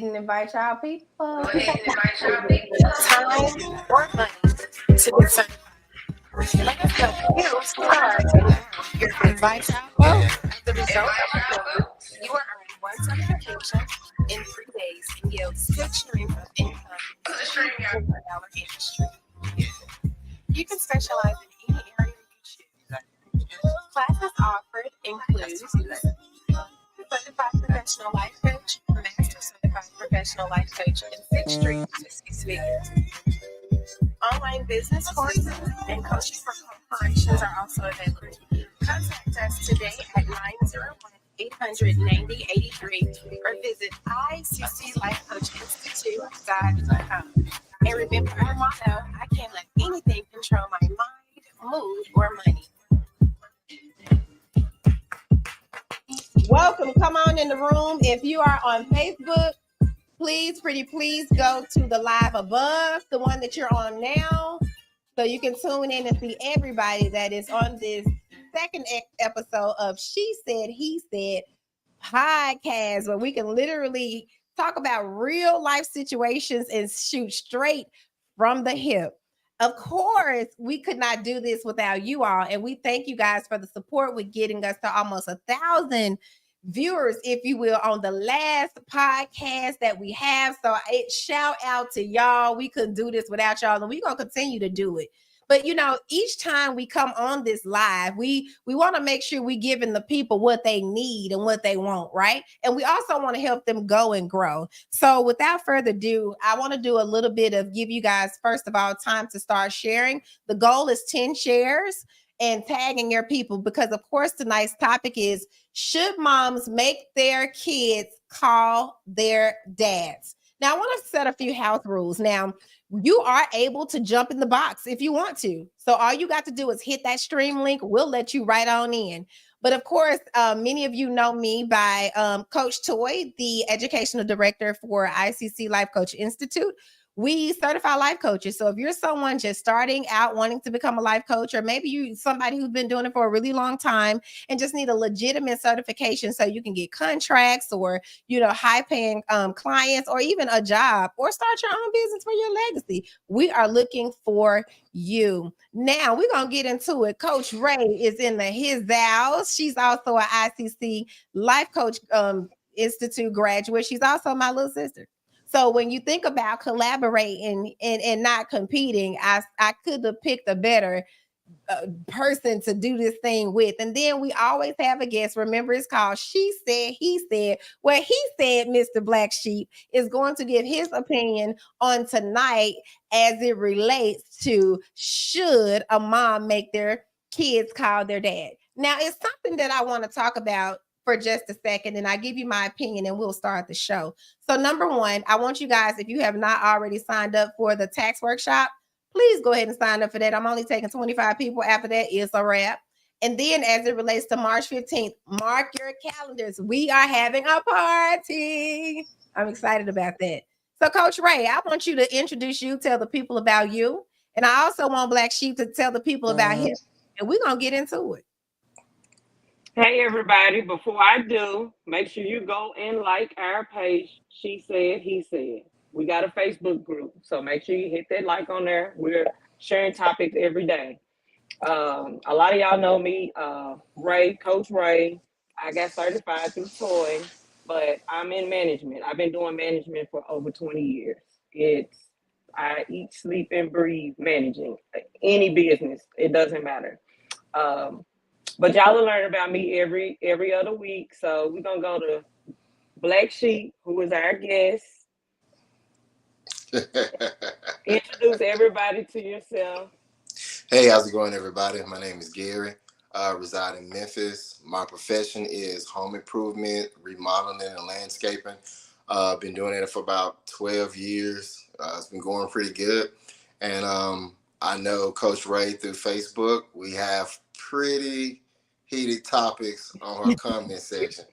ahead and invite y'all people. Go ahead and invite y'all people. Time or money to get certified. Let us know you start your invite y'all vote. As a result of your vote, you are earning one certification in 3 days and yield 6 streams of income in the $4 industry. You can specialize in any area you choose. Classes offered include Certified Professional Life Coach, Master Certified Professional Life Coach, and 6 streams to 6 figures. Online business courses and coaching for corporations are also available. Contact us today at 901-800-9083 or visit ICCLifeCoachInstitute.com. And remember our motto, I can't let anything control my mind, mood, or money. Welcome. Come on in the room. If you are on Facebook, please go to the live above, the one that you're on now, so you can tune in and see everybody that is on this second episode of She Said, He Said podcast, where we can literally talk about real life situations and shoot straight from the hip. Of course, we could not do this without you all, and we thank you guys for the support with getting us to almost 1,000 viewers, if you will, on the last podcast that we have. So it shout out to y'all. We couldn't do this without y'all, and we're gonna continue to do it. But you know, each time we come on this live, we want to make sure we giving the people what they need and what they want, right? And we also want to help them go and grow. So without further ado, I want to do a little bit of give you guys, first of all, time to start sharing. The goal is 10 shares and tagging your people, because of course tonight's topic is, should moms make their kids call their dads? Now I want to set a few house rules. Now you are able to jump in the box if you want to. So all you got to do is hit that stream link. We'll let you right on in. But of course, many of you know me by Coach Toy, the educational director for ICC Life Coach Institute. We certify life coaches. So if you're someone just starting out wanting to become a life coach, or maybe you somebody who's been doing it for a really long time and just need a legitimate certification so you can get contracts or, you know, high paying clients, or even a job, or start your own business for your legacy, we are looking for you. Now we're going to get into it. Coach Ray is in his house. She's also an ICC Life Coach Institute graduate. She's also my little sister. So when you think about collaborating and not competing, I could have picked a better person to do this thing with. And then we always have a guest. Remember, it's called She Said, He Said, where he said Mr. Black Sheep is going to give his opinion on tonight as it relates to, should a mom make their kids call their dad? Now, it's something that I want to talk about for just a second, and I give you my opinion and we'll start the show. So number one, I want you guys, if you have not already signed up for the tax workshop, please go ahead and sign up for that. I'm only taking 25 people. After that, it's a wrap. And then as it relates to March 15th, mark your calendars. We are having a party. I'm excited about that. So Coach Ray, I want you to introduce you, tell the people about you. And I also want Black Sheep to tell the people about him. And we're going to get into it. Hey everybody, before I do, make sure you go and like our page, She Said, He Said. We got a Facebook group, so make sure you hit that like on there. We're sharing topics every day. A lot of y'all know me, Ray, Coach Ray. I got certified through Toy, but I'm in management. I've been doing management for over 20 years. I eat, sleep, and breathe managing any business. It doesn't matter. But y'all will learn about me every other week. So we're going to go to Black Sheep, who is our guest. Introduce everybody to yourself. Hey, how's it going, everybody? My name is Gary. I reside in Memphis. My profession is home improvement, remodeling, and landscaping. I've been doing it for about 12 years. It's been going pretty good. And I know Coach Ray through Facebook. We have pretty heated topics on her comment section.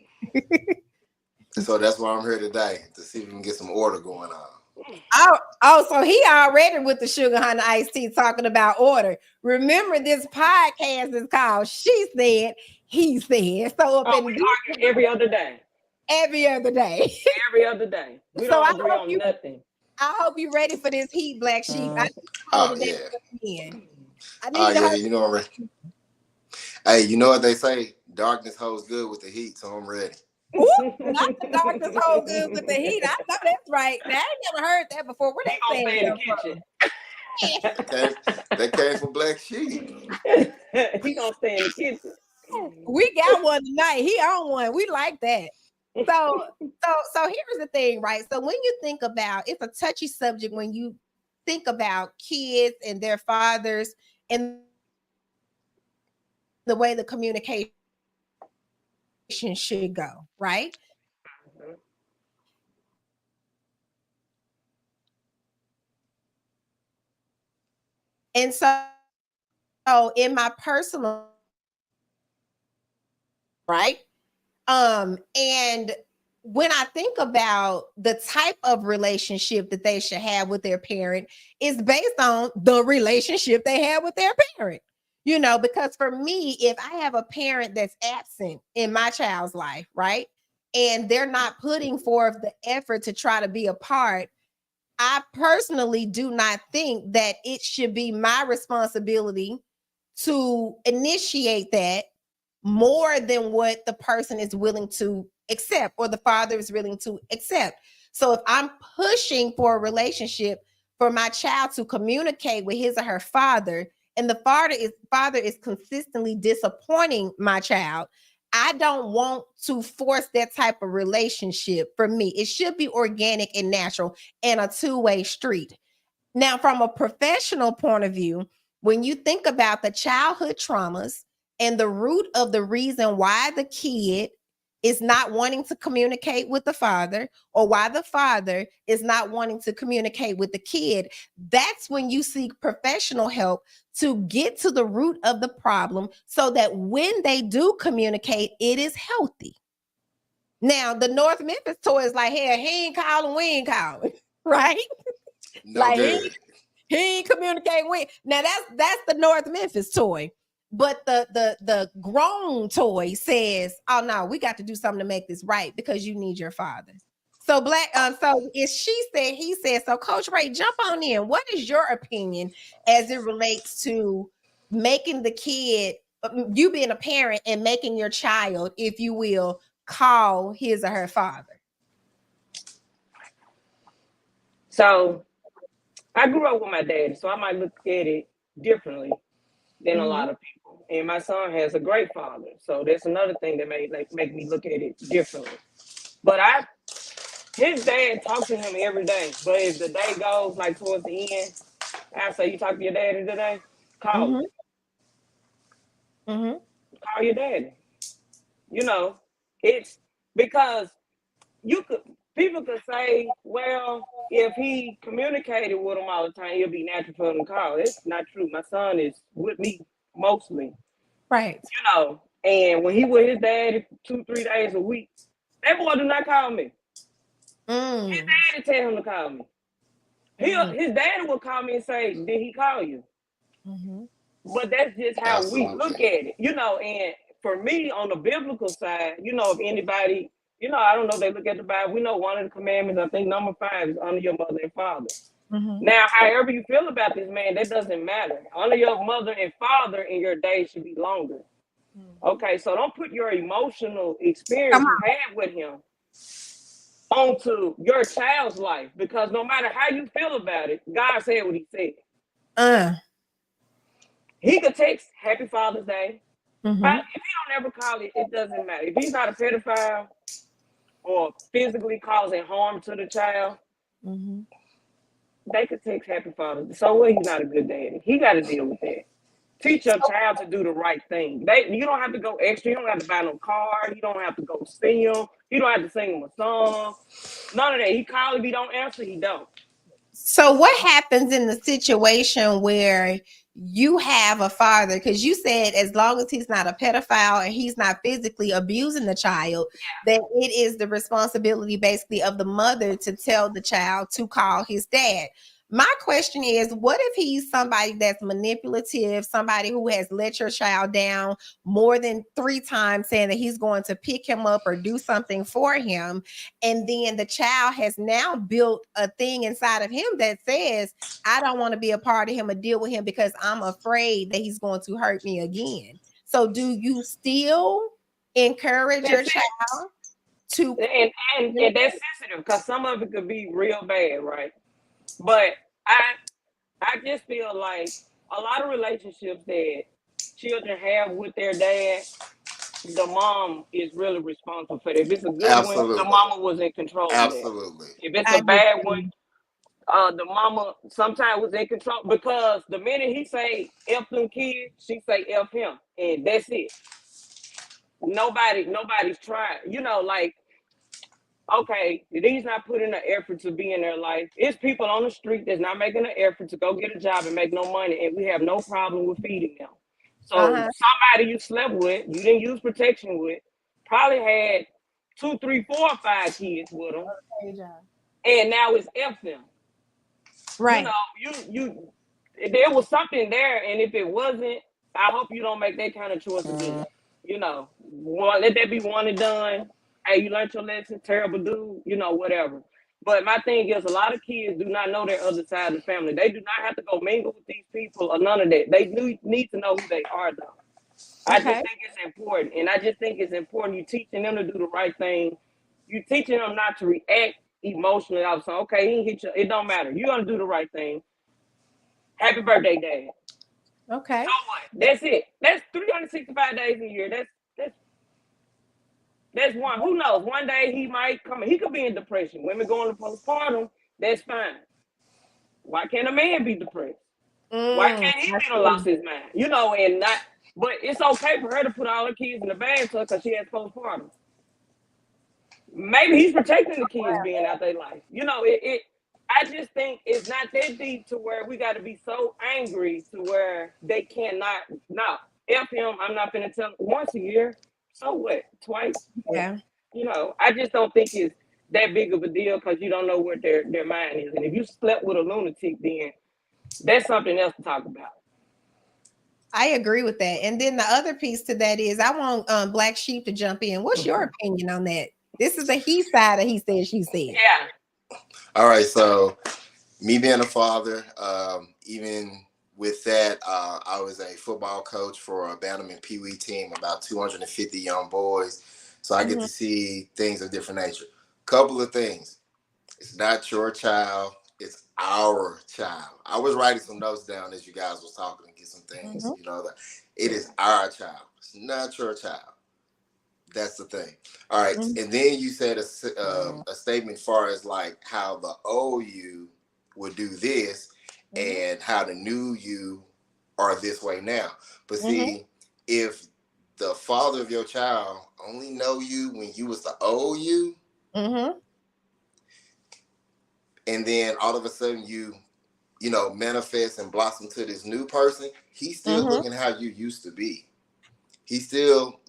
So that's why I'm here today, to see if we can get some order going on. So he already with the Sugar Honey Iced Tea talking about order. Remember, this podcast is called She Said, He Said. So we argue every other day. every other day. Every other day. We So I don't agree hope on you, nothing. I hope you ready for this heat, Black Sheep. I Oh today yeah. again. I Oh need to yeah. hurt. You know I'm ready. Hey, you know what they say? Darkness holds good with the heat, so I'm ready. Ooh, not the darkness hold good with the heat. I know that's right. Now, I ain't never heard that before. Where He that gonna saying stay in come the from? That came from Black Sheep. kitchen. He gonna stay in the kitchen. We got one tonight. He on one. We like that. So here's the thing, right? So when you think about, it's a touchy subject when you think about kids and their fathers and the way the communication should go, right? And so in my personal, right? And when I think about the type of relationship that they should have with their parent, is based on the relationship they have with their parent. You know, because for me, if I have a parent that's absent in my child's life, right, and they're not putting forth the effort to try to be a part, I personally do not think that it should be my responsibility to initiate that more than what the person is willing to accept or the father is willing to accept. So if I'm pushing for a relationship for my child to communicate with his or her father, and the father is consistently disappointing my child, I don't want to force that type of relationship. For me, it should be organic and natural and a two-way street. Now, from a professional point of view, when you think about the childhood traumas and the root of the reason why the kid is not wanting to communicate with the father, or why the father is not wanting to communicate with the kid, that's when you seek professional help to get to the root of the problem so that when they do communicate, it is healthy. Now, the North Memphis toy is like, hey, he ain't calling, we ain't calling, right? No Like good. he ain't communicating with. Now that's the North Memphis toy. But the grown toy says, oh no, we got to do something to make this right because you need your father. So so if she said, he said, so Coach Ray, jump on in. What is your opinion as it relates to making the kid, you being a parent and making your child, if you will, call his or her father? So I grew up with my daddy, so I might look at it differently than a lot of people. And my son has a great father, so that's another thing that make me look at it differently. But his dad talks to him every day. But if the day goes like towards the end, I say, you talk to your daddy today? Call him. Call your daddy. You know, it's because people could say, well, if he communicated with him all the time, it'll be natural for him to call. It's not true. My son is with me mostly. Right. You know, and when he with his dad 2-3 days a week, that boy do not call me. His daddy tell him to call me. His daddy will call me and say, did he call you? But that's just how we look at it, you know. And for me, on the biblical side, you know, if anybody, you know, I don't know if they look at the Bible, we know one of the commandments, I think number 5 is honor your mother and father. Now, however you feel about this man, that doesn't matter. Honor your mother and father, and your days should be longer. Okay, so don't put your emotional experience you had with him onto your child's life, because no matter how you feel about it, God said what he said. He could text Happy Father's Day. If he don't ever call it, it doesn't matter. If he's not a pedophile or physically causing harm to the child, they could text Happy Father's Day. So what? He's not a good daddy. He got to deal with that. Teach your child to do the right thing. You don't have to go extra. You don't have to buy no car. You don't have to go see him. You don't have to sing him a song. None of that. He call, if he don't answer, he don't. So what happens in the situation where you have a father, because you said as long as he's not a pedophile and he's not physically abusing the child, that it is the responsibility basically of the mother to tell the child to call his dad. My question is, what if he's somebody that's manipulative, somebody who has let your child down more than 3 times, saying that he's going to pick him up or do something for him, and then the child has now built a thing inside of him that says, I don't want to be a part of him or deal with him because I'm afraid that he's going to hurt me again. So do you still encourage your That's it. child to And that's sensitive because some of it could be real bad, right? But I just feel like a lot of relationships that children have with their dad, the mom is really responsible for that. If it's a good one, the Absolutely. mama was in control of that. Absolutely. If it's I a bad disagree. one, the mama sometimes was in control because the minute he say F them kids, she say F him, and that's it. Nobody's tried. You know, like, okay, these not putting the effort to be in their life. It's people on the street that's not making an effort to go get a job and make no money, and we have no problem with feeding them. So Uh-huh. somebody you slept with, you didn't use protection with, probably had 2, 3, 4, 5 kids with them, and now it's F them. Right. You know, you there was something there, and if it wasn't, I hope you don't make that kind of choice again. You know, let that be one and done. Hey, you learned your lesson, terrible dude, you know, whatever. But my thing is, a lot of kids do not know their other side of the family. They do not have to go mingle with these people or none of that. They need to know who they are, though. I just Okay. think it's important, and I just think it's important. You teaching them to do the right thing. You teaching them not to react emotionally. I was saying, okay, he hit you. It don't matter. You're gonna do the right thing. Happy birthday, Dad. Okay. So what? That's it. That's 365 days a year. That's one. Who knows? One day he might come. He could be in depression. Women going to postpartum. That's fine. Why can't a man be depressed? Why can't he be the lost his mind? You know, and not. But it's okay for her to put all her kids in the bathtub because she has postpartum. Maybe he's protecting the kids being out their life. You know, I just think it's not that deep to where we got to be so angry to where they cannot. No, F him. I'm not gonna tell him once a year. So what? Twice? Yeah. You know, I just don't think it's that big of a deal because you don't know what their mind is. And if you slept with a lunatic, then that's something else to talk about. I agree with that. And then the other piece to that is I want Black Sheep to jump in. What's your opinion on that? This is the he side of he said, she said. Yeah. All right. So me being a father, even with that, I was a football coach for a Bannerman Pee Wee team, about 250 young boys. So I get to see things of different nature. Couple of things. It's not your child. It's our child. I was writing some notes down as you guys was talking and get some things, you know, that it is our child. It's not your child. That's the thing. All right. And then you said a statement as far as like how the old you would do this and how the new you are this way now. But see, if the father of your child only know you when you was the old you, and then all of a sudden you know, manifest and blossom to this new person, he's still looking how you used to be. He still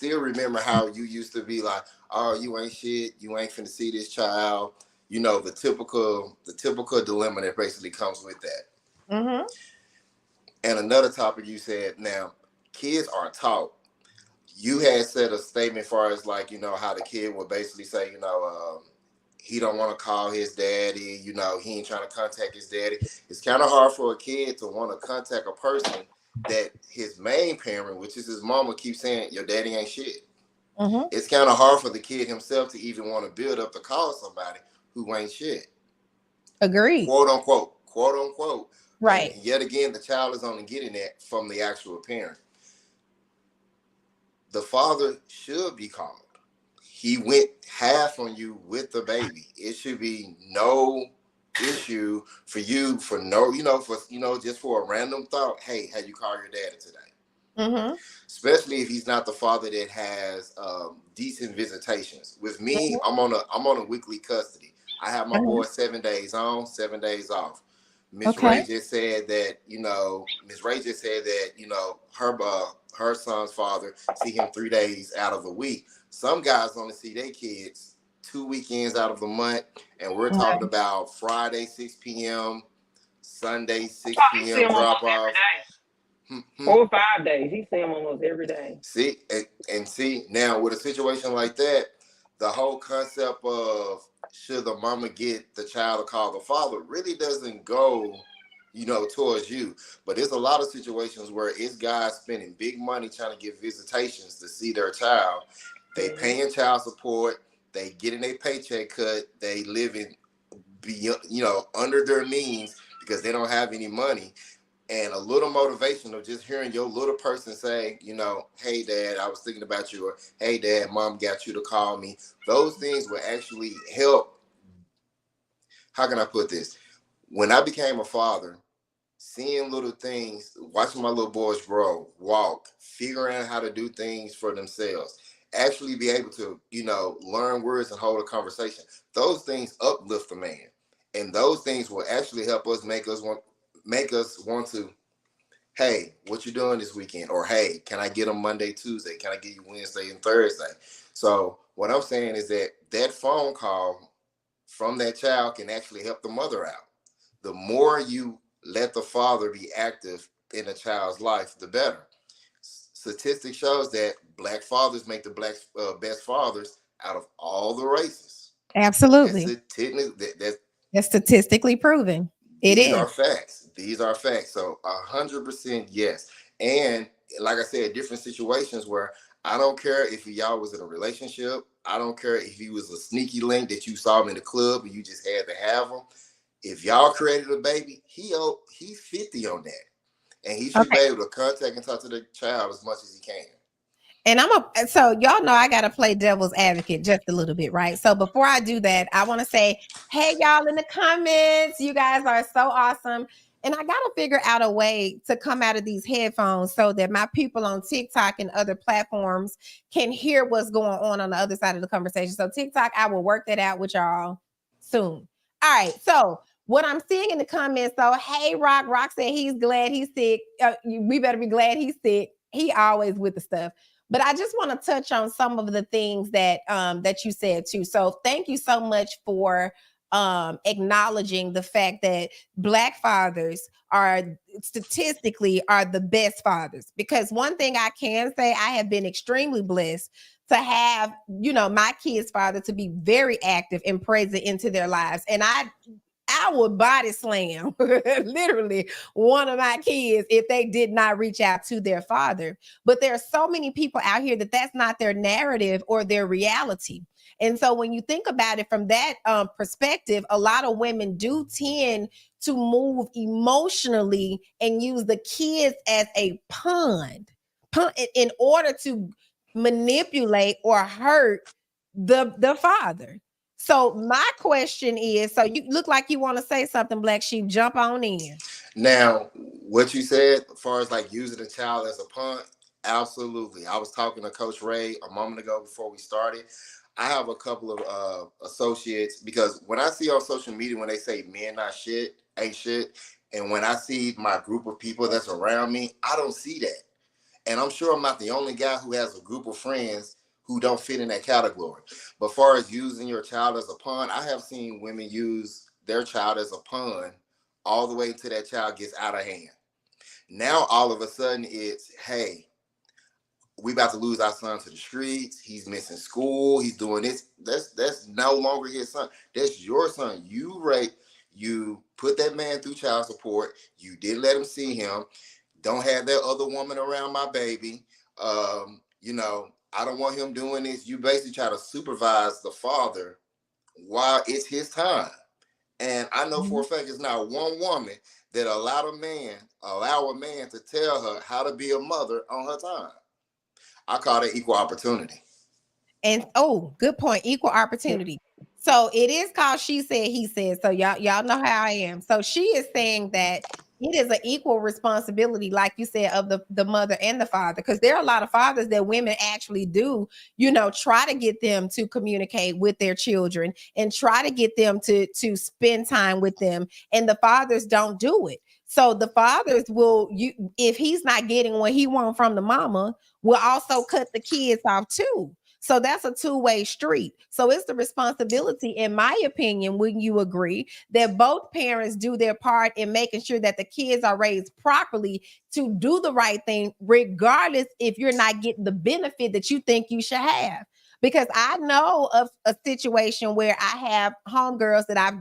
remember how you used to be like, oh, you ain't shit, you ain't finna see this child. You know, the typical dilemma that basically comes with that. And another topic you said, now, kids are taught. You had said a statement as far as like, you know, how the kid would basically say, you know, he don't want to call his daddy, you know, he ain't trying to contact his daddy. It's kind of hard for a kid to want to contact a person that his main parent, which is his mama, keeps saying, your daddy ain't shit. It's kind of hard for the kid himself to even want to build up to call somebody who ain't shit. Agreed. Quote unquote. Right. And yet again, the child is only getting that from the actual parent. The father should be called. He went half on you with the baby. It should be no issue for you for just for a random thought. Hey, had you called your daddy today? Especially if he's not the father that has decent visitations. With me, I'm on a weekly custody. I have my boy 7 days on, 7 days off. Miss Ray just said that, you know, her son's father see him 3 days out of the week. Some guys only see their kids 2 weekends out of the month, and we're talking about Friday 6 p.m., Sunday, I 6 thought he see p.m. him almost drop off. every day. 4 or 5 days. He see him almost every day. See, and see, now with a situation like that, the whole concept of should the mama get the child to call the father really doesn't go, towards you. But there's a lot of situations where it's guys spending big money trying to get visitations to see their child. They paying child support, they getting their paycheck cut, they living beyond, under their means because they don't have any money. And a little motivation of just hearing your little person say, hey, Dad, I was thinking about you, or hey, Dad, Mom got you to call me. Those things will actually help. How can I put this? When I became a father, seeing little things, watching my little boys grow, walk, figuring out how to do things for themselves, actually be able to, learn words and hold a conversation. Those things uplift the man. And those things will actually help us make us want to, hey, what you doing this weekend? Or hey, can I get them Monday, Tuesday? Can I get you Wednesday and Thursday? So what I'm saying is that phone call from that child can actually help the mother out. The more you let the father be active in a child's life, the better. Statistics shows that Black fathers make the best fathers out of all the races. Absolutely. That's statistically proven. These are facts. These are facts. So 100% yes. And like I said, different situations where I don't care if y'all was in a relationship. I don't care if he was a sneaky link that you saw him in the club and you just had to have him. If y'all created a baby, he's 50 on that. And he should be able to contact and talk to the child as much as he can. And so y'all know I got to play devil's advocate just a little bit, right? So before I do that, I want to say, hey, y'all in the comments, you guys are so awesome. And I got to figure out a way to come out of these headphones so that my people on TikTok and other platforms can hear what's going on the other side of the conversation. So TikTok, I will work that out with y'all soon. All right. So what I'm seeing in the comments, though, hey, Rock said he's glad he's sick. We better be glad he's sick. He always with the stuff. But I just want to touch on some of the things that that you said too. So thank you so much for acknowledging the fact that Black fathers are statistically the best fathers. Because one thing I can say, I have been extremely blessed to have, my kids' father to be very active and present into their lives. And I would body slam literally one of my kids if they did not reach out to their father. But there are so many people out here that's not their narrative or their reality. And so when you think about it from that perspective, a lot of women do tend to move emotionally and use the kids as a pawn in order to manipulate or hurt the father. So my question is, so you look like you want to say something, Black Sheep, jump on in. Now, what you said, as far as like using a child as a punt, absolutely. I was talking to Coach Ray a moment ago before we started. I have a couple of associates, because when I see on social media, when they say men not shit, ain't shit, and when I see my group of people that's around me, I don't see that. And I'm sure I'm not the only guy who has a group of friends who don't fit in that category. But as far as using your child as a pawn, I have seen women use their child as a pawn all the way until that child gets out of hand. Now, all of a sudden, it's, hey, we about to lose our son to the streets. He's missing school. He's doing this. That's no longer his son. That's your son. You put that man through child support. You didn't let him see him. Don't have that other woman around my baby. I don't want him doing this. You basically try to supervise the father while it's his time. And I know for a fact it's not one woman that allow a man to tell her how to be a mother on her time. I call that equal opportunity. And good point. Equal opportunity. So it is called she said, he said. So y'all know how I am. So she is saying that it is an equal responsibility, like you said, of the mother and the father, because there are a lot of fathers that women actually do, try to get them to communicate with their children and try to get them to spend time with them. And the fathers don't do it. So the fathers if he's not getting what he wants from the mama, will also cut the kids off too. So that's a two-way street. So it's the responsibility, in my opinion, wouldn't you agree, that both parents do their part in making sure that the kids are raised properly to do the right thing, regardless if you're not getting the benefit that you think you should have. Because I know of a situation where I have homegirls that I've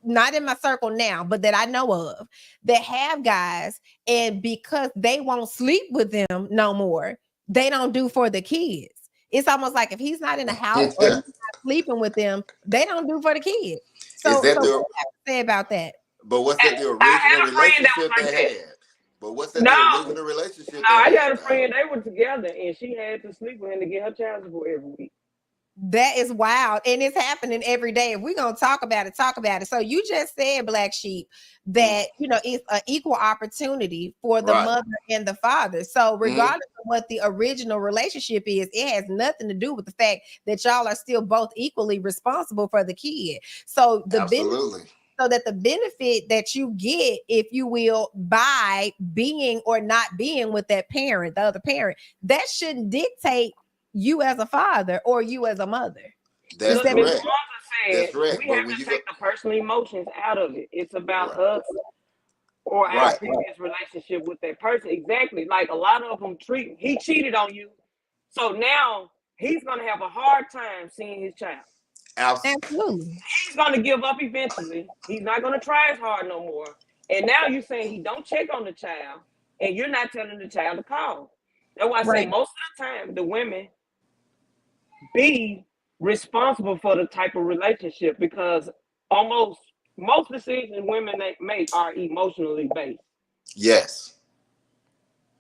not in my circle now, but that I know of that have guys, and because they won't sleep with them no more, they don't do for the kids. It's almost like if he's not in the house or he's not sleeping with them, they don't do for the kids. So, Is that what the do you have to say about that? but what's that the I had original a friend that was relationship like they that. had? But what's that No, the original relationship no, they I had? got a though? friend. They were together, and she had to sleep with him to get her child support every week. That is wild, and it's happening every day. If we're gonna talk about it, talk about it. So you just said, Black Sheep, that it's an equal opportunity for the Right. mother and the father. So Mhm. regardless of what the original relationship is, it has nothing to do with the fact that y'all are still both equally responsible for the kid. So Absolutely. so that the benefit that you get, if you will, by being or not being with that parent, the other parent, that shouldn't dictate you as a father or you as a mother. That's Look, Ms. correct. Wanda That's said correct. we But have when to you go take the personal emotions out of it. It's about right, us or our right, previous relationship with that person. Exactly. Like a lot of them he cheated on you. So now he's going to have a hard time seeing his child. Absolutely. He's going to give up eventually. He's not going to try as hard no more. And now you're saying he don't check on the child, and you're not telling the child to call. That's why I say Right. most of the time the women be responsible for the type of relationship, because most decisions women make are emotionally based. yes.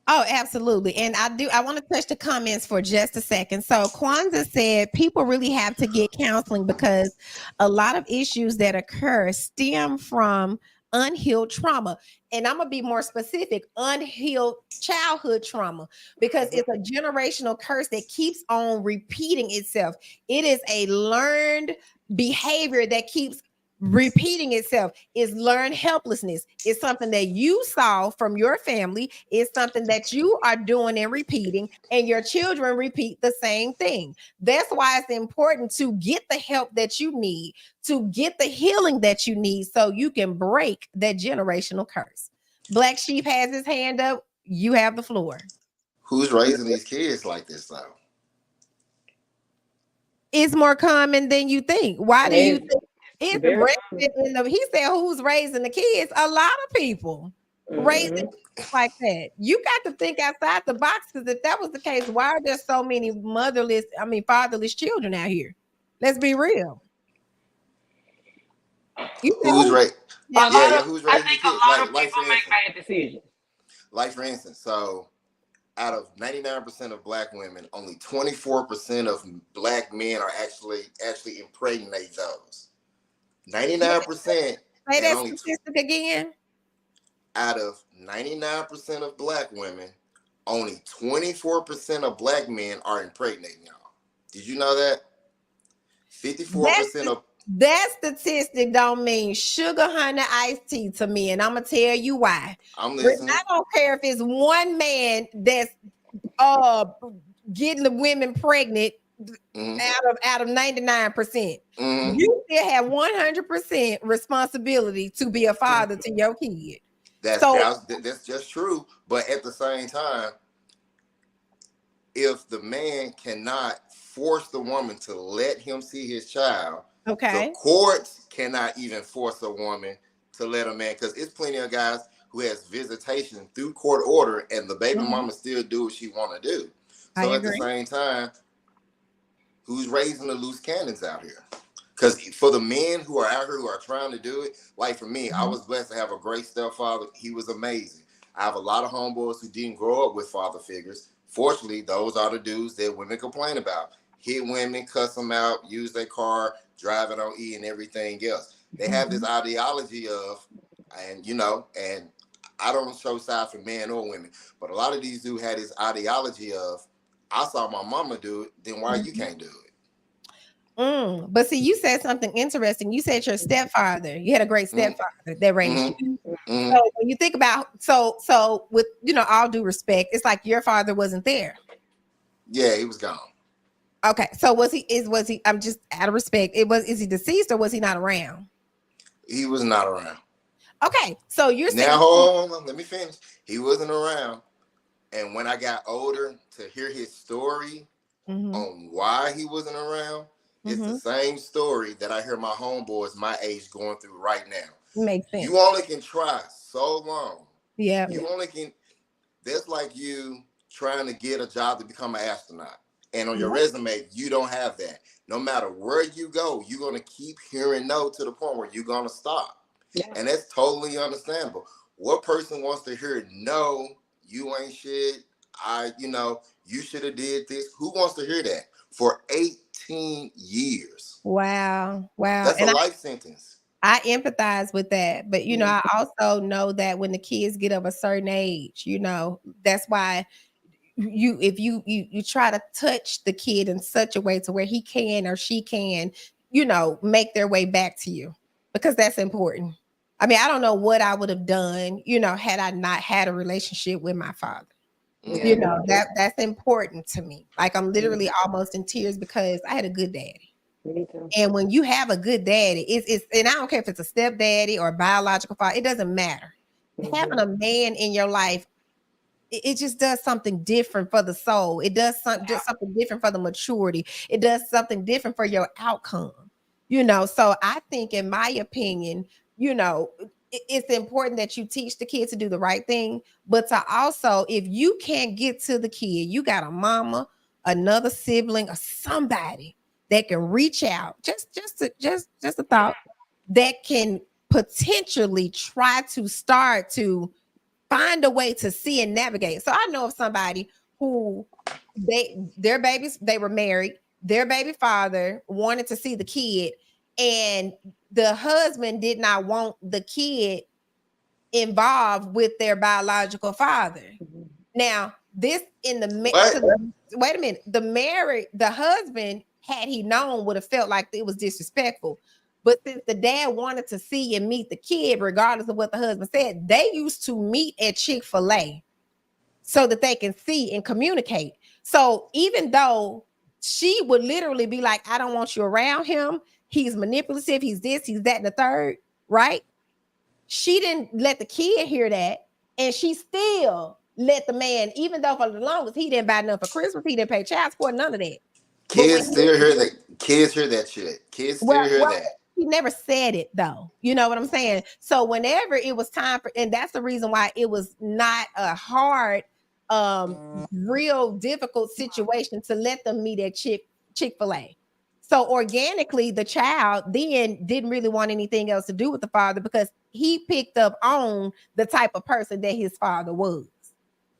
Oh, absolutely. And I want to touch the comments for just a second. So Kwanzaa said people really have to get counseling because a lot of issues that occur stem from unhealed trauma. And I'm going to be more specific, unhealed childhood trauma, because it's a generational curse that keeps on repeating itself. It is a learned behavior that keeps repeating itself. Is learned helplessness. It's something that you saw from your family. It's something that you are doing and repeating, and your children repeat the same thing. That's why it's important to get the help that you need, to get the healing that you need, so you can break that generational curse. Black Sheep has his hand up. You have the floor. Who's raising these kids like this though? It's more common than you think. Why do you And think it's very raising in the, he said who's raising the kids? A lot of people raising like that. You got to think outside the box, because if that was the case, why are there so many fatherless children out here? Let's be real. You said Who's who? raising? Yeah. Who's I raising the think kids? a lot of Like people for make instance, bad decisions. like for instance, so out of 99% of black women, only 24% of black men are actually impregnate those. 99%, Say and that only statistic again. out of 99% of black women, only 24% of black men are impregnating y'all. Did you know that? 54% of That statistic don't mean sugar, honey, iced tea to me, and I'm gonna tell you why. I'm listening. I don't care if it's one man that's getting the women pregnant out of 99%. You still have 100% responsibility to be a father to your kid. That's just true. But at the same time, if the man cannot force the woman to let him see his child, okay, the courts cannot even force a woman to let a man, because it's plenty of guys who has visitation through court order and the baby mama still do what she want to do. So at the same time, who's raising the loose cannons out here? Because for the men who are out here who are trying to do it, like for me, I was blessed to have a great stepfather. He was amazing. I have a lot of homeboys who didn't grow up with father figures. Fortunately, those are the dudes that women complain about. Hit women, cuss them out, use their car, drive it on E and everything else. They have this ideology of, and I don't show side for men or women, but a lot of these dudes had this ideology of, I saw my mama do it, then why you can't do it? But see, you said something interesting. You said your stepfather, you had a great stepfather that raised you. So when you think about, so with, all due respect, it's like your father wasn't there. Yeah, he was gone. Okay, so was he? I'm just out of respect. Is he deceased or was he not around? He was not around. Okay, so you're saying Now hold on, let me finish. He wasn't around, and when I got older to hear his story on why he wasn't around, it's the same story that I hear my homeboys my age going through right now. Makes sense. You only can try so long. Yeah. You only can. That's like you trying to get a job to become an astronaut. And on your resume, you don't have that. No matter where you go, you're going to keep hearing no to the point where you're going to stop. Yeah. And that's totally understandable. What person wants to hear no, you ain't shit, you should have did this? Who wants to hear that for 18 years? Wow. That's a life sentence. I empathize with that, but I also know that when the kids get of a certain age, that's why if you try to touch the kid in such a way to where he can or she can, make their way back to you, because that's important. I mean, I don't know what I would have done, had I not had a relationship with my father. That's important to me. Like, I'm literally almost in tears because I had a good daddy. And when you have a good daddy, it's and I don't care if it's a stepdaddy or a biological father, it doesn't matter. Having a man in your life, it just does something different for the soul. It does something different for the maturity. It does something different for your outcome. So I think, in my opinion, it's important that you teach the kids to do the right thing, but to also, if you can't get to the kid, you got a mama, another sibling, or somebody that can reach out, just a thought, that can potentially try to start to find a way to see and navigate. So I know of somebody who they were married, their baby father wanted to see the kid, and the husband did not want the kid involved with their biological father. Now, this wait a minute, the husband, had he known, would have felt like it was disrespectful. But since the dad wanted to see and meet the kid, regardless of what the husband said, they used to meet at Chick-fil-A so that they can see and communicate. So even though she would literally be like, I don't want you around him, he's manipulative, he's this, he's that, and the third, right? She didn't let the kid hear that, and she still let the man, even though for the longest he didn't buy nothing for Christmas, he didn't pay child support, none of that. Kids still hear that. Kids hear that shit. Kids still hear that. He never said it though. You know what I'm saying? So whenever it was time for, and that's the reason why it was not a hard, real difficult situation to let them meet at Chick-fil-A. So organically, the child then didn't really want anything else to do with the father, because he picked up on the type of person that his father was.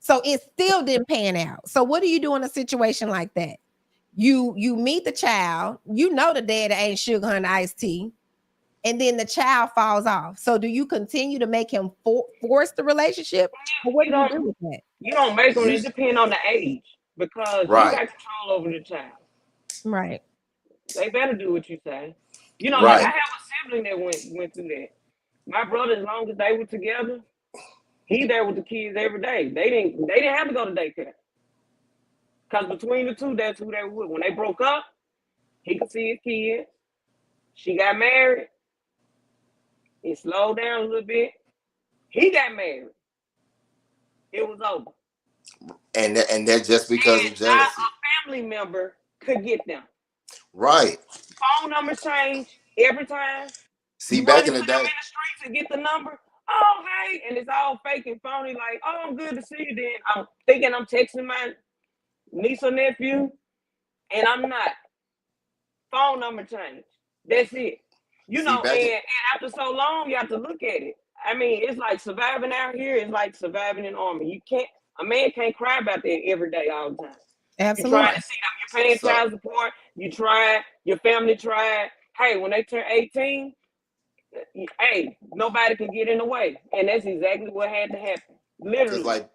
So it still didn't pan out. So what do you do in a situation like that? You meet the child, the dad ain't sugar honey iced tea, and then the child falls off. So do you continue to make him force the relationship? Or what do you do with that? You don't make them. It depends on the age, because you got control over the child. Right. They better do what you say. Like I have a sibling that went through that. My brother, as long as they were together, he there with the kids every day. They didn't have to go to daycare. Because between the two, that's who they were. When they broke up, he could see his kids. She got married. It slowed down a little bit. He got married. It was over. And that's just because of jealousy. A family member could get them. Right. Phone numbers change every time. See, back in the day, in the streets and get the number. Oh, hey, and it's all fake and phony. Like, oh, I'm good to see you. Then I'm thinking I'm texting my niece or nephew, and I'm not. Phone number change. That's it. And after so long, you have to look at it. I mean, it's like surviving out here. It's like surviving in the army. A man can't cry about that every day all the time. Absolutely. You're trying to see them. You're paying child support. You try. Your family tried. Hey, when they turn 18, hey, nobody can get in the way, and that's exactly what had to happen. Literally,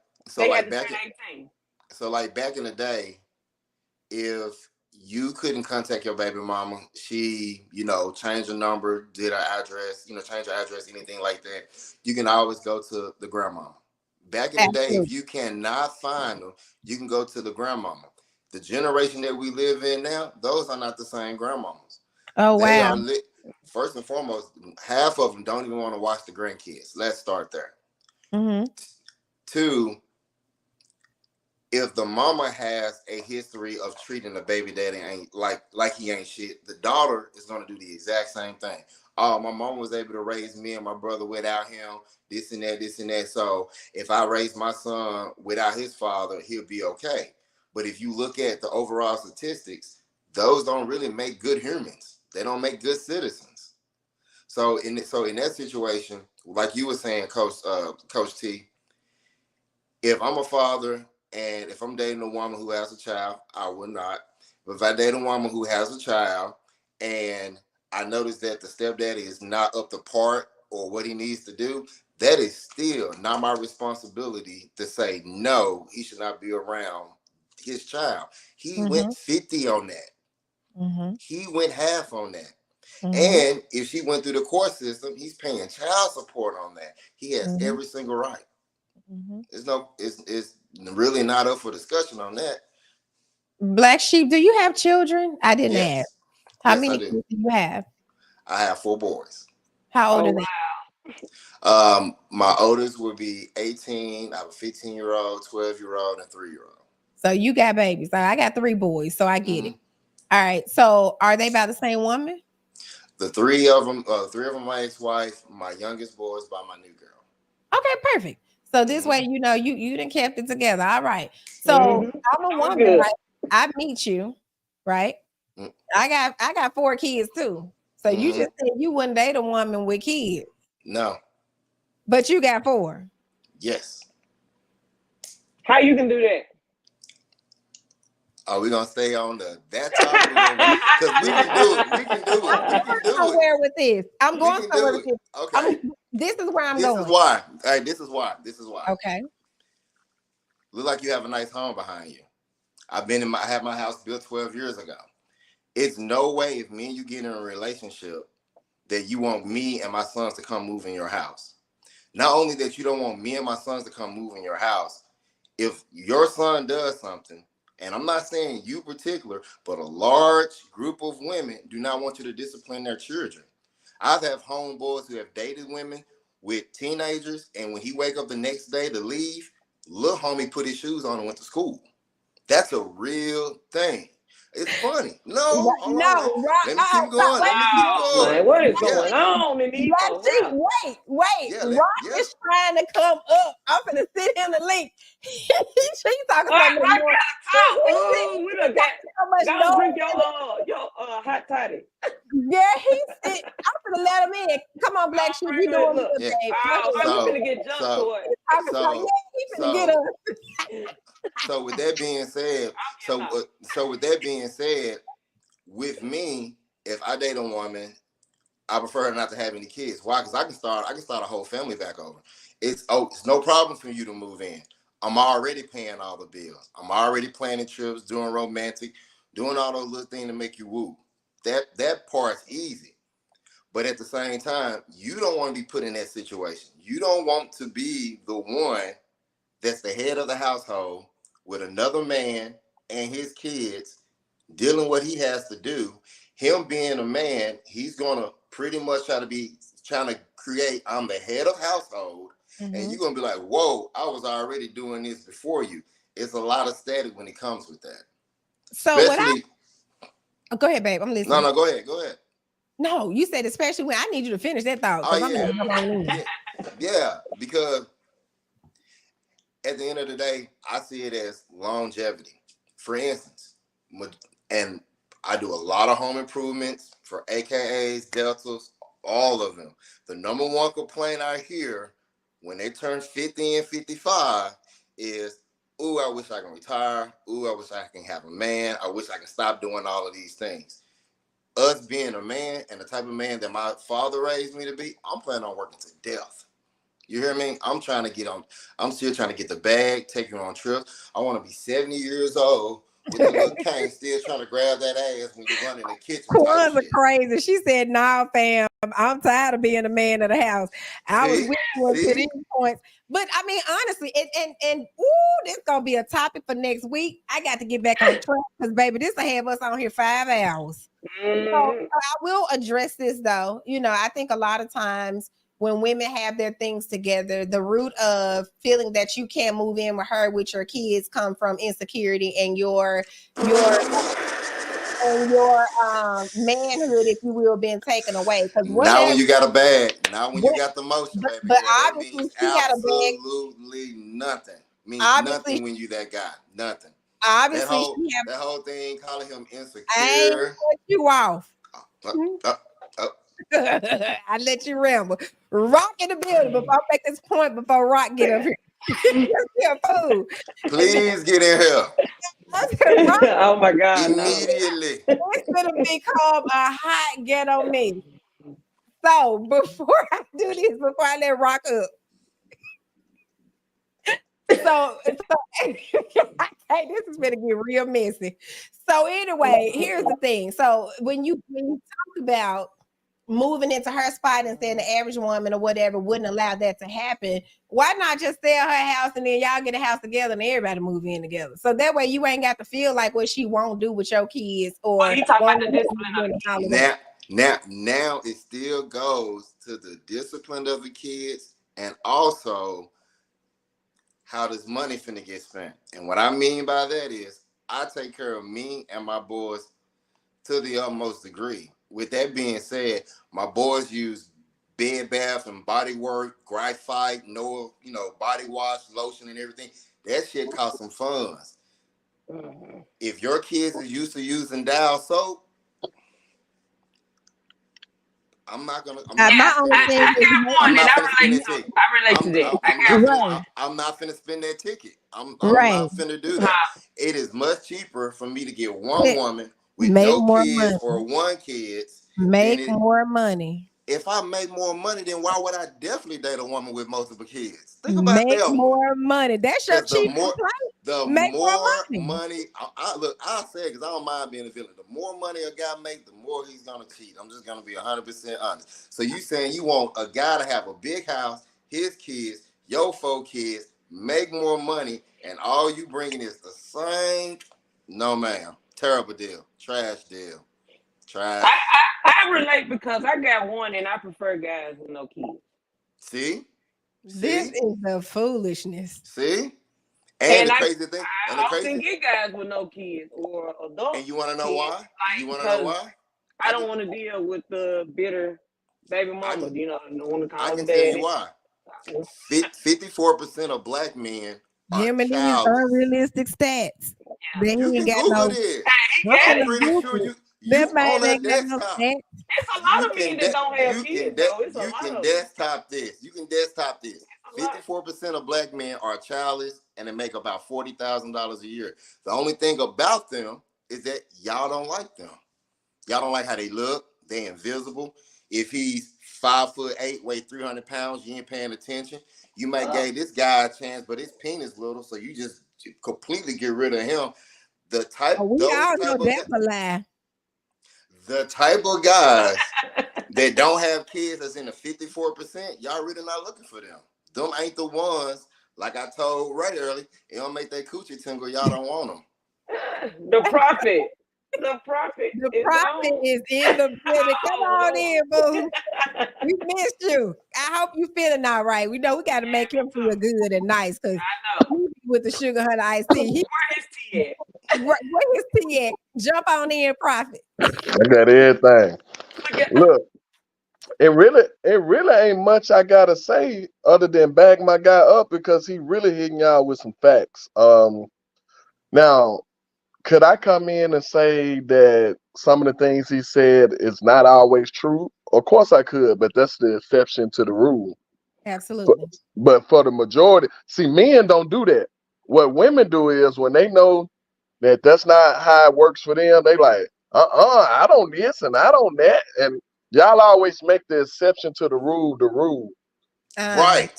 back in the day, if you couldn't contact your baby mama, she, changed her number, did her address, change her address, anything like that, you can always go to the grandmama. Back in the day, if you cannot find them, you can go to the grandmama. the generation that we live in now, those are not the same grandmamas. Oh They wow. are first and foremost, half of them don't even want to watch the grandkids. Let's start there. Mm-hmm. Two, if the mama has a history of treating the baby daddy ain't like he ain't shit, the daughter is gonna do the exact same thing. Oh, my mom was able to raise me and my brother without him, this and that, this and that. So if I raise my son without his father, he'll be okay. But if you look at the overall statistics, those don't really make good humans. They don't make good citizens. So in that situation, like you were saying, Coach T, if I'm a father and if I'm dating a woman who has a child, I would not. But if I date a woman who has a child and I notice that the stepdaddy is not up to par or what he needs to do, that is still not my responsibility to say, no, he should not be around his child. He went 50 on that. Mm-hmm. He went half on that. Mm-hmm. And if she went through the court system, he's paying child support on that. He has Mm-hmm. every single right. Mm-hmm. It's really not up for discussion on that. Black Sheep, do you have children? I didn't Yes. ask. How Yes, many I do. kids do you have? I have 4 boys. How old Oh, are they? wow. My oldest would be 18. I have a 15-year-old, 12-year-old, and 3-year-old. So you got babies. So I got 3 boys, so I get Mhm. it. All right. So are they by the same woman? The three of them, my ex-wife. My youngest boy is by my new girl. Okay, perfect. So this Mhm. way, you done kept it together. All right. So Mhm. I'm a Doing woman, good. right? I meet you, right? Mm. I got 4 kids too. So you Mhm. just said you wouldn't date a woman with kids, No. but you got 4. Yes. How you can do that? Are we gonna stay on that topic? Because we can do it. We can do it. We can do it. Somewhere with this. I'm We going can somewhere do with it. this. Okay. This is where I'm This going. is why. Hey, this is why. This is why. Okay. Look like you have a nice home behind you. I had my house built 12 years ago. It's no way if me and you get in a relationship that you want me and my sons to come move in your house. Not only that you don't want me and my sons to come move in your house, if your son does something, and I'm not saying you particular, but a large group of women do not want you to discipline their children. I've had homeboys who have dated women with teenagers, and when he wake up the next day to leave, little homie put his shoes on and went to school. That's a real thing. It's funny. No, hold on. No, right. Let me keep going. Let me keep Wow, going. man, what is Yeah. going on in these Black folks' Sheep, house? wait. Yeah, Rock yeah. is trying to come up. I'm gonna sit in the link. She's talking What? so much I more. gotta talk. Ooh, we done got. So much Go drink noise. your hot toddy. Yeah, he's. I'm gonna let him in. Come on, Black Sheep, you doing Look. good, Yeah. babe. Oh, Go we ahead. finna get jumped So- to it. Talking so So, yeah, he finna get us. so with that being said, so with that being said, with me, if I date a woman, I prefer her not to have any kids. Why? Because I can start a whole family back over. It's no problem for you to move in. I'm already paying all the bills. I'm already planning trips, doing romantic, doing all those little things to make you woo. That part's easy. But at the same time, you don't want to be put in that situation. You don't want to be the one that's the head of the household with another man and his kids dealing what he has to do. Him being a man, he's gonna pretty much trying to create, I'm the head of household, and you're gonna be like, whoa, I was already doing this before you. It's a lot of static when it comes with that. So Especially, go ahead, babe. I'm listening. no, go ahead. No, you said especially when I need you to finish that thought. Oh I'm yeah, because at the end of the day, I see it as longevity. For instance, and I do a lot of home improvements for AKAs, Deltas, all of them. The number one complaint I hear when they turn 50 and 55 is, ooh, I wish I can retire. Ooh, I wish I can have a man. I wish I can stop doing all of these things. Us being a man and the type of man that my father raised me to be, I'm planning on working to death. You hear me? I'm still trying to get the bag, take you on trips. I want to be 70 years old with the little cane, still trying to grab that ass when you're running the kitchen type Kwanzaa shit. crazy. She said, "Nah, fam, I'm tired of being the man of the house." I was See, with you to see, these points, but I mean, honestly, and ooh, this gonna be a topic for next week. I got to get back on track because, baby, this will have us on here 5 hours. So I will address this though. You know, I think a lot of times when women have their things together, the root of feeling that you can't move in with her with your kids come from insecurity and your manhood, if you will, being taken away. Because now when whatever, you got a bag, now when you what, got the motion, but, baby but girl, that obviously means she got a bag. absolutely nothing. Means Obviously, nothing when you that guy. Nothing. That obviously whole she have. that whole thing calling him I ain't insecure. cut you off. Uh, uh, uh, I let you ramble. Rock in the building before I make this point before Rock get up here. You're a fool. please get in here I said, Rock, Oh my God, no. immediately. it's gonna become a hot get on me. So before I do this, before I let Rock up. So hey, this is gonna get real messy. So anyway, here's the thing. So when you talk about moving into her spot and saying the average woman or whatever wouldn't allow that to happen, why not just sell her house and then y'all get a house together and everybody move in together? So that way you ain't got to feel like what she won't do with your kids or Well, you talking about won't the do discipline of the all of that. Now it still goes to the discipline of the kids and also how this money finna get spent. And what I mean by that is I take care of me and my boys to the utmost degree. With that being said, my boys use Bed Bath and Body Work, Graphite, body wash, lotion, and everything. That shit costs some funds. If your kids are used to using Dial soap, I'm not gonna. My only thing is I relate to that. I'm not finna spend that ticket. I'm right. not finna do that. It is much cheaper for me to get one woman with Make no more kids money. or one kids. Make more money. If I make more money, then why would I definitely date a woman with multiple kids? Think about Make that more money. That's your chief complaint. Make more money. I'll say it because I don't mind being a villain. The more money a guy make, the more he's gonna cheat. I'm just gonna be 100% honest. So you saying you want a guy to have a big house, his kids, your 4 kids, make more money, and all you bringing is the same? No, ma'am. Terrible deal. Trash deal. Trash. I relate because I got one and I prefer guys with no kids. See? This is the foolishness. See? And the crazy thing, I often get guys with no kids or adults. And you want to know why? You want to know why? I don't want to deal with the bitter baby mama. I don't want to call I can them tell daddy. you why. 54% of black men are Him and these childless. unrealistic stats. Yeah. Then You he can got Google no. this. I'm pretty sure you on a desktop. It's a lot of men that don't have kids, though. It's a lot of You can desktop this. 54% of black men are childless and they make about $40,000 a year. The only thing about them is that y'all don't like them. Y'all don't like how they look. They invisible. If he's 5'8", weigh 300 pounds, you ain't paying attention. You might give this guy a chance, but his penis little, so you just completely get rid of him. The type of guys that don't have kids that's in the 54%, y'all really not looking for them. Them ain't the ones, like I told Ray earlier, it don't make that coochie tingle, y'all don't want them. The profit. The profit is in the building. Come on in, boo. We missed you. I hope you feeling all right. We know we got to make him feel good and nice because with the sugar honey iced tea. Where his tea at? Where his tea at? Jump on in, Prophet. I got everything. Look, it really ain't much I gotta say other than back my guy up because he really hitting y'all with some facts. Now, could I come in and say that some of the things he said is not always true? Of course I could, but that's the exception to the rule. Absolutely. But for the majority, see, men don't do that. What women do is when they know that that's not how it works for them, they like, I don't this and I don't that. And y'all always make the exception to the rule the rule. Right.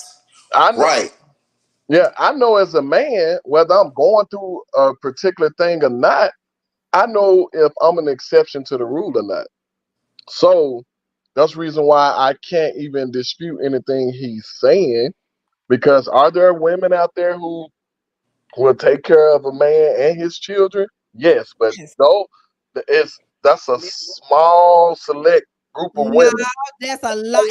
I know. Right. Yeah, I know as a man, whether I'm going through a particular thing or not, I know if I'm an exception to the rule or not. So that's the reason why I can't even dispute anything he's saying. Because are there women out there who will take care of a man and his children? Yes, but Yes. no, that's a small select group of No, women. that's a lot.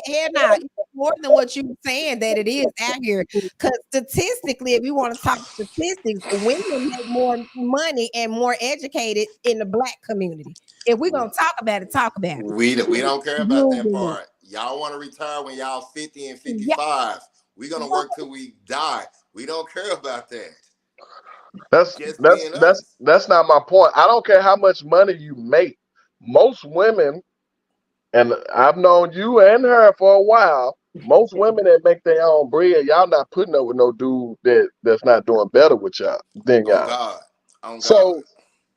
Hell now, it's more than what you saying that it is out here. Because statistically, if you want to talk statistics, women make more money and more educated in the black community. If we're gonna talk about it, talk about it. We don't care about that Google it. part. Y'all want to retire when y'all 50 and Yeah, 55. We're gonna work till we die. We don't care about that. That's Just that's being that's us. that's not my point. I don't care how much money you make. Most women, and I've known you and her for a while. Most women that make their own bread, y'all not putting up with no dude that's not doing better with y'all than On y'all. God. On God.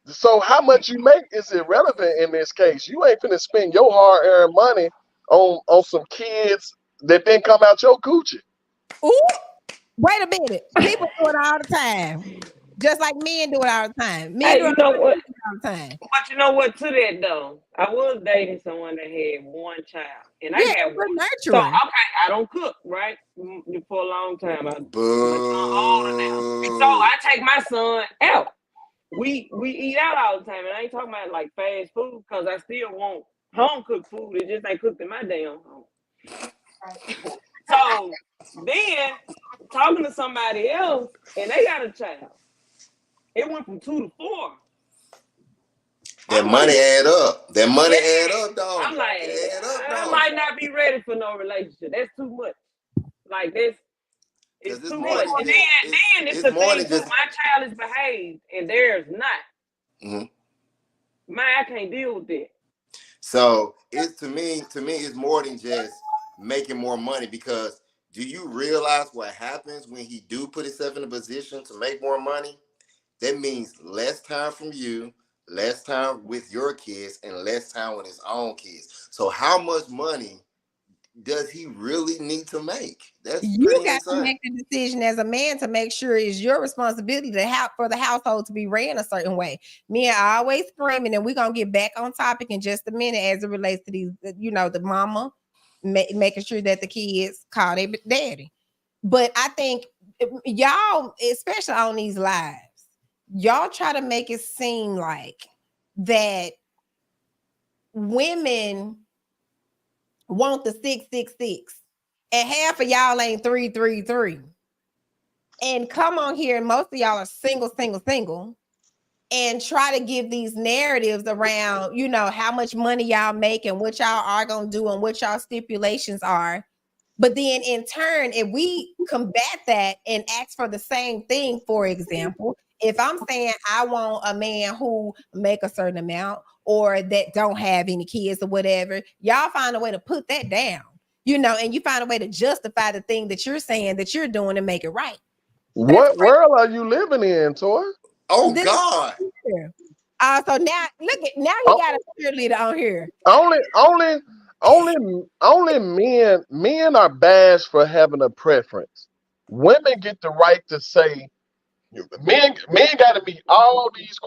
So how much you make is irrelevant in this case. You ain't finna spend your hard-earned money on some kids that didn't come out your coochie. ooh, wait a minute. People do it all the time. Just like men do it all the time. Men Hey, do it you know what? all the time. But you know what? To that though, I was dating someone that had one child, and I Yeah, had we're one. So nurturing. okay, I don't cook right for a long time. My son older now, so Boo. I take my son out. We eat out all the time, and I ain't talking about like fast food because I still want home cooked food. It just ain't cooked in my damn home. So then talking to somebody else, and they got a child. It went from 2 to 4. That I'm money like, add up. That money add yeah. up, don't I'm it? like, It add up, I don't it? might not be ready for no relationship. That's too much. Like this, Because it's it's too more much. than And just then it's it's the more thing than too. just My child is behaved, and theirs not. mhm. Man, I can't deal with that. So it's to me it's more than just making more money because do you realize what happens when he do put himself in a position to make more money? That means less time from you, less time with your kids, and less time with his own kids. So how much money does he really need to make? That's You pretty got to insane. make the decision as a man to make sure it's your responsibility to have for the household to be ran a certain way. Me and I always screaming, and we're gonna get back on topic in just a minute as it relates to these, the mama making sure that the kids call their daddy. But I think y'all, especially on these lives, y'all try to make it seem like that women want the 666 and half of y'all ain't 333. And come on here, and most of y'all are single, and try to give these narratives around, how much money y'all make and what y'all are gonna do and what y'all stipulations are. But then in turn, if we combat that and ask for the same thing, for example, if I'm saying I want a man who make a certain amount or that don't have any kids or whatever, y'all find a way to put that down, and you find a way to justify the thing that you're saying that you're doing and make it right. That's What world are you living in, Tor? Oh this God. here. So now he Oh, got a cheerleader on here. only, only, only men are bashed for having a preference. Women get the right to say men got to meet all these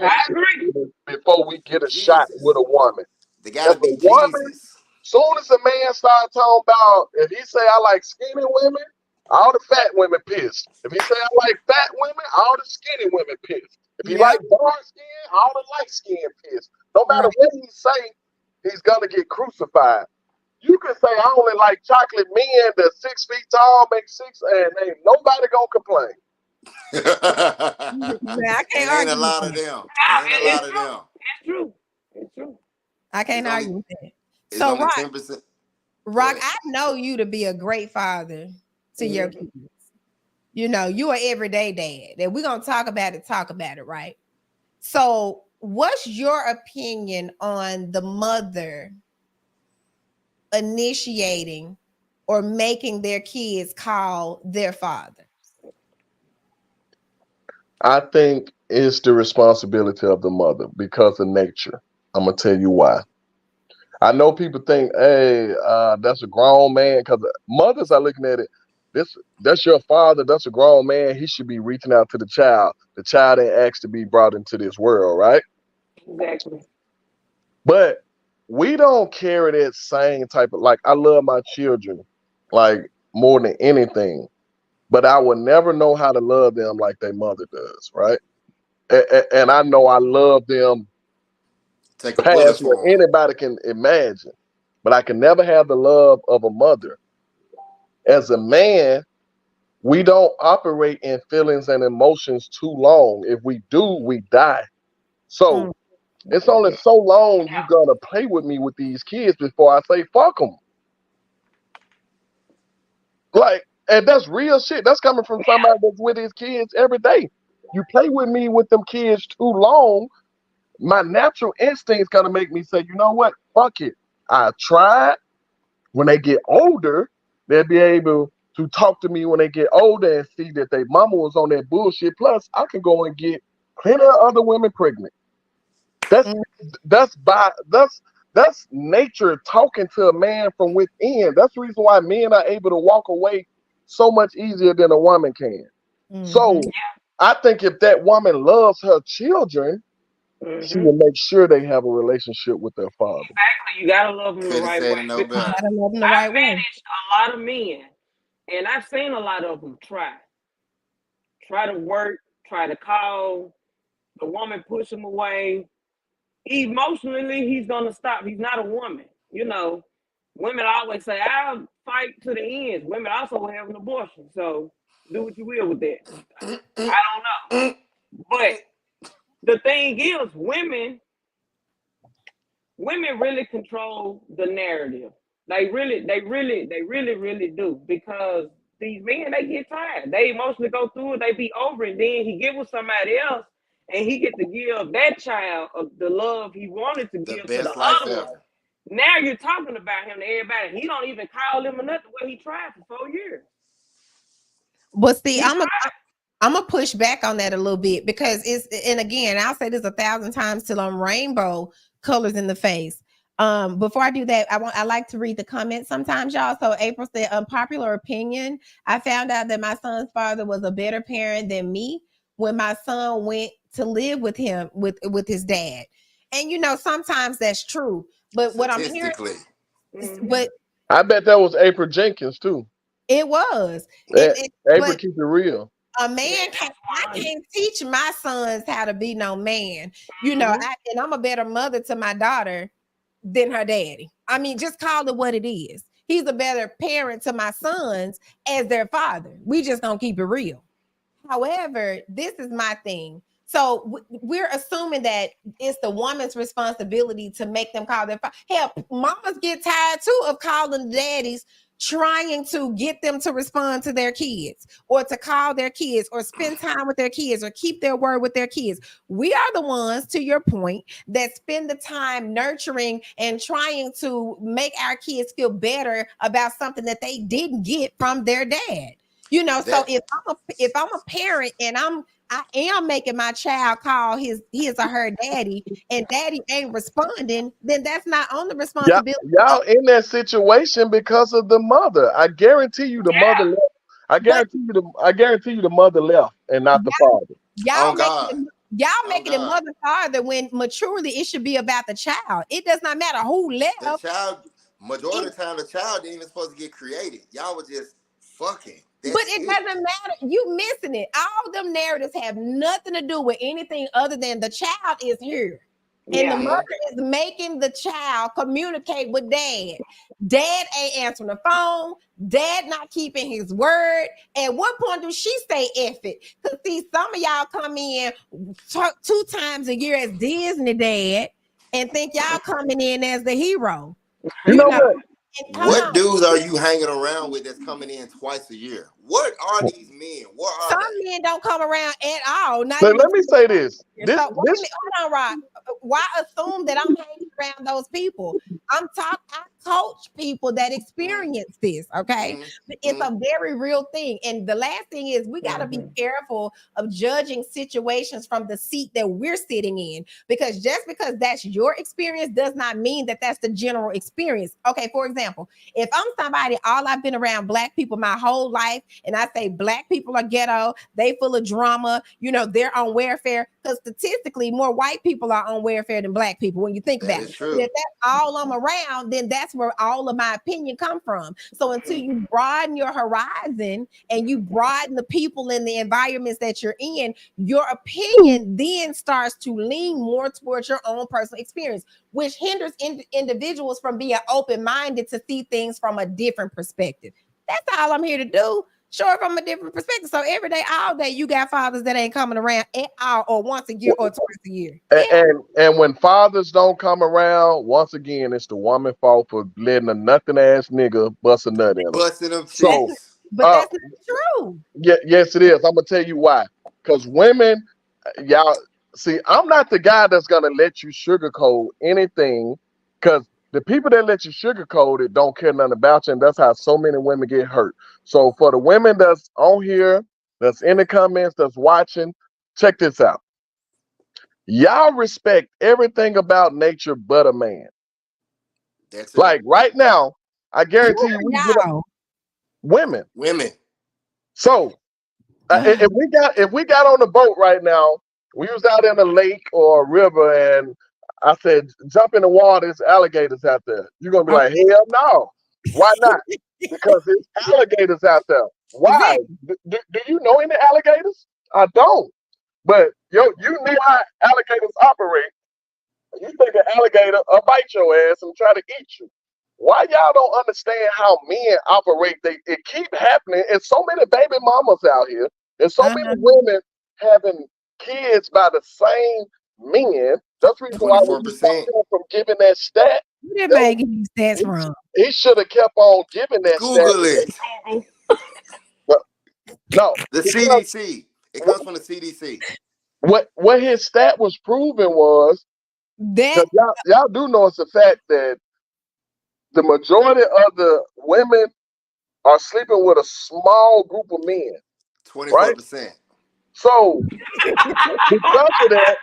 I qualifications agree. before we get a shot with Jesus. a woman. They If gotta a be woman, Jesus. soon as a man start talking about, if he say I like skinny women, all the fat women pissed. If he say I like fat women, all the skinny women pissed. If he Yep. like dark skin, all the light skin pissed. No matter Right. what he say, he's gonna get crucified. You can say I only like chocolate men that's 6 feet tall, make six, and ain't nobody gonna complain. I And can't ain't a argue with lot of that. them. Ain't a It's lot of true. them. It's true. It's true. I It's can't only argue with that. it's So only Rock, 10%. Go Rock, ahead. I know you to be a great father to your Mhm. kids. You are everyday dad. And we're gonna talk about it, right? So what's your opinion on the mother initiating or making their kids call their father? I think it's the responsibility of the mother because of nature. I'm gonna tell you why. I know people think, hey, that's a grown man, because mothers are looking at it. That's your father. That's a grown man. He should be reaching out to the child. The child ain't asked to be brought into this world, right? Exactly. But we don't carry that same type of like. I love my children like more than anything, but I will never know how to love them like their mother does, right? And I know I love them Take a bullet past what for him. anybody can imagine, but I can never have the love of a mother. As a man, we don't operate in feelings and emotions too long. If we do, we die. So it's only so long you gonna play with me with these kids before I say fuck them. Like, and that's real shit. That's coming from somebody that's with his kids every day. You play with me with them kids too long, my natural instinct's gonna make me say, you know what? Fuck it. I tried. When they get older, they'll be able to talk to me when they get older and see that their mama was on that bullshit. Plus, I can go and get plenty of other women pregnant. That's that's nature talking to a man from within. That's the reason why men are able to walk away so much easier than a woman can. So I think if that woman loves her children, she will make sure they have a relationship with their father. Exactly. You gotta love them the Couldn't right say way it no because better. Gotta love them the I've right way. managed a lot of men, and I've seen a lot of them try to work, try to call. The woman push him away. Emotionally, he's gonna stop. He's not a woman. You know, women always say, "I'll fight to the end." Women also will have an abortion, so do what you will with that. I don't know, but the thing is, women really control the narrative. They really do because these men they get tired. They emotionally go through it. They be over it. Then he get with somebody else, and he get to give that child the love he wanted to The give to the best life other one. ever. Now you're talking about him to everybody. He don't even call him or nothing. Well, he tried for 4 years. But see, He tried. I'm gonna push back on that a little bit because it's, and again, I'll say this 1,000 times till I'm rainbow colors in the face. Before I do that, I like to read the comments sometimes, y'all. So April said, unpopular opinion. I found out that my son's father was a better parent than me when my son went to live with him with his dad. And you know, sometimes that's true. But what I'm hearing, but I bet that was April Jenkins too. it was. April, But keep it real. a man can't, I can't teach my sons how to be no man. You know, and I'm a better mother to my daughter than her daddy. I mean, just call it what it is. He's a better parent to my sons as their father. We just gonna keep it real. However, this is my thing. So we're assuming that it's the woman's responsibility to make them call their father. Hell, mamas get tired too of calling daddies, trying to get them to respond to their kids or to call their kids or spend time with their kids or keep their word with their kids. We are the ones, to your point, that spend the time nurturing and trying to make our kids feel better about something that they didn't get from their dad. You know, so if I'm a parent and I am making my child call his or her daddy and daddy ain't responding, then that's not on the responsibility. Y'all in that situation because of the mother. I guarantee you the mother left. I guarantee you the mother left and not the father. Y'all making it mother father when maturely it should be about the child. It does not matter who left. The child, majority of the time, the child didn't even supposed to get created. Y'all were just fucking. But it doesn't matter. You missing it. All them narratives have nothing to do with anything other than the child is here. And the mother is making the child communicate with dad. Dad ain't answering the phone. Dad not keeping his word. At what point do she say F it? Because see, some of y'all come in 2 times a year as Disney dad and think y'all coming in as the hero. You know what? What dudes are you hanging around with that's coming in twice a year? What are these men? What are some men don't come around at all. Let me say this. Hold on, Rock. Why assume that I'm hanging around those people. I coach people that experience this, okay? It's a very real thing. And the last thing is we got to be careful of judging situations from the seat that we're sitting in, because just because that's your experience does not mean that that's the general experience. Okay, for example, if I'm somebody, all I've been around black people my whole life, and I say black people are ghetto, they full of drama, you know, they're on welfare, because statistically more white people are on welfare than black people when you think about it. True. If that's all I'm around, then that's where all of my opinion come from. So until you broaden your horizon and you broaden the people and the environments that you're in, your opinion then starts to lean more towards your own personal experience, which hinders individuals from being open-minded to see things from a different perspective. That's all I'm here to do. Sure, from a different perspective. So every day, all day, you got fathers that ain't coming around at all, or once a year or twice a year. And when fathers don't come around, once again, it's the woman fault for letting a nothing ass nigga bust a nut in her. Busting them So, titties. But that's not true. Yes, it is. I'm gonna tell you why. Because women, y'all see, I'm not the guy that's gonna let you sugarcoat anything. Because the people that let you sugarcoat it don't care nothing about you, and that's how so many women get hurt. So for the women that's on here, that's in the comments, that's watching, check this out. Y'all respect everything about nature but a man. That's it. Like right now, I guarantee you, we get up, women. So if we got on the boat right now, we was out in a lake or a river, and I said, jump in the water, there's alligators out there. You're gonna be like, hell no. Why not? Because there's alligators out there. Why? Do you know any alligators? I don't. But you know how alligators operate. You think an alligator will bite your ass and try to eat you. Why y'all don't understand how men operate? It keep happening. And so many baby mamas out here, and so many women having kids by the same men. That's the reason why we stopped him from giving that stat. Where that man getting these stats from? He should have kept on giving that Google stat. it. No, the CDC. It comes from the CDC. What his stat was proving was that y'all do know it's a fact that the majority of the women are sleeping with a small group of men. 24%. Right? So because of that,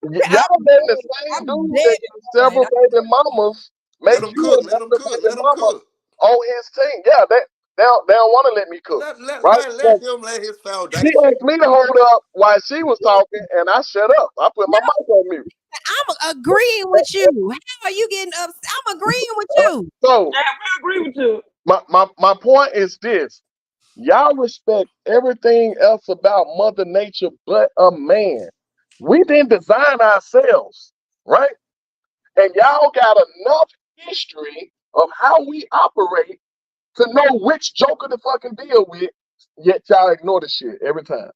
y'all been the same dude that several baby mamas make you a mama on his team. Yeah, they don't want to let me cook. Let him lay his foundation. She asked me to hold up while she was talking, and I shut up. I put my mic on mute. I'm agreeing with you. How are you getting upset? I'm agreeing with you. So I agree with you. My point is this. Y'all respect everything else about Mother Nature but a man. We didn't design ourselves, right? And y'all got enough history of how we operate to know which joker to fucking deal with, yet y'all ignore the shit every time.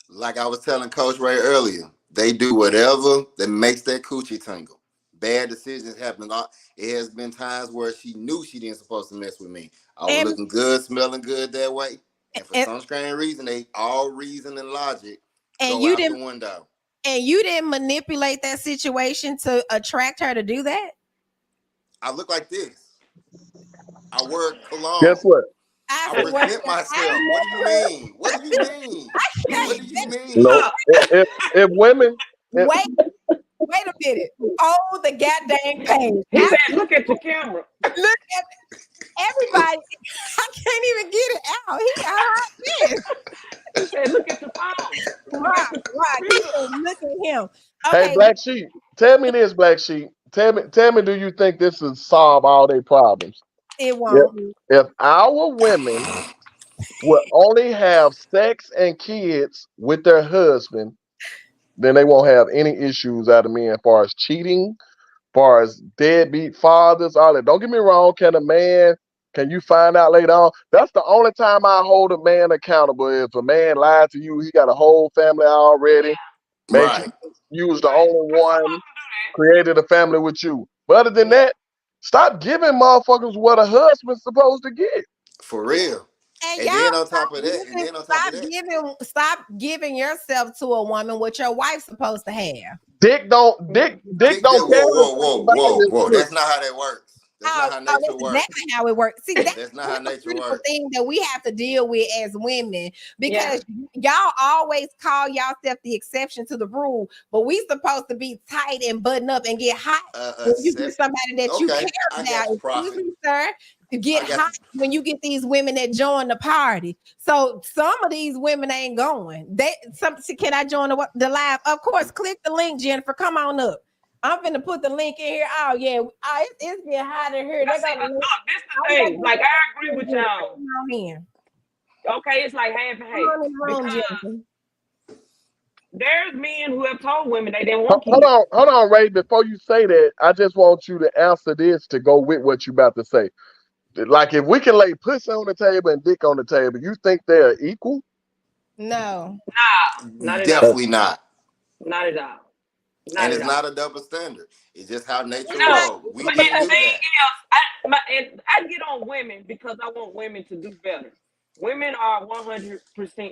Like I was telling Coach Ray earlier, they do whatever that makes that coochie tingle. Bad decisions happen. It has been times where she knew she didn't supposed to mess with me. I was looking good, smelling good that way. And for some strange reason, they all reason and logic go out the window. And you didn't manipulate that situation to attract her to do that? I look like this. I wear cologne. Guess what? I present myself. What do you mean? What do you mean? What do you mean? No, if women... Wait a minute. Oh, the goddamn page. He said, look at the camera. Look at everybody. I can't even get it out. He said, look at the phone. Right. Look at him. Okay. Hey, Black Sheep, tell me this, Black Sheep. Tell me, do you think this will solve all their problems? It won't. If our women will only have sex and kids with their husband, then they won't have any issues out of men as far as cheating, as far as deadbeat fathers, all that. Don't get me wrong, can you find out later on? That's the only time I hold a man accountable. If a man lied to you, he got a whole family already. Maybe you was the only one, created a family with you. But other than that, stop giving motherfuckers what a husband's supposed to get. For real. And And y'all then on top of that, and then on top of that, stop giving yourself to a woman what your wife's supposed to have. Dick don't Dick, carry whoa. That's not how that works. That's not how nature that's works. exactly how it works. See, That's not how the nature critical works. thing that we have to deal with as women, because y'all always call yourself the exception to the rule, but we supposed to be tight and button up and get hot when you get somebody that you care about. Excuse me, sir. You get hot when you get these women that join the party. So some of these women ain't going. Can I join the live? Of course, click the link, Jennifer. Come on up. I'm finna put the link in here. Oh yeah, it's getting hot in here. Look, this the thing. Like, I agree with y'all. Okay, it's like half and half. There's men who have told women they didn't want kids. Hold on, Ray. Before you say that, I just want you to answer this to go with what you about to say. Like, if we can lay pussy on the table and dick on the table, you think they're equal? No. Not Definitely not. Not at all. And it's not a double standard. It's just how nature rolls. We can do that. I get on women because I want women to do better. Women are 100%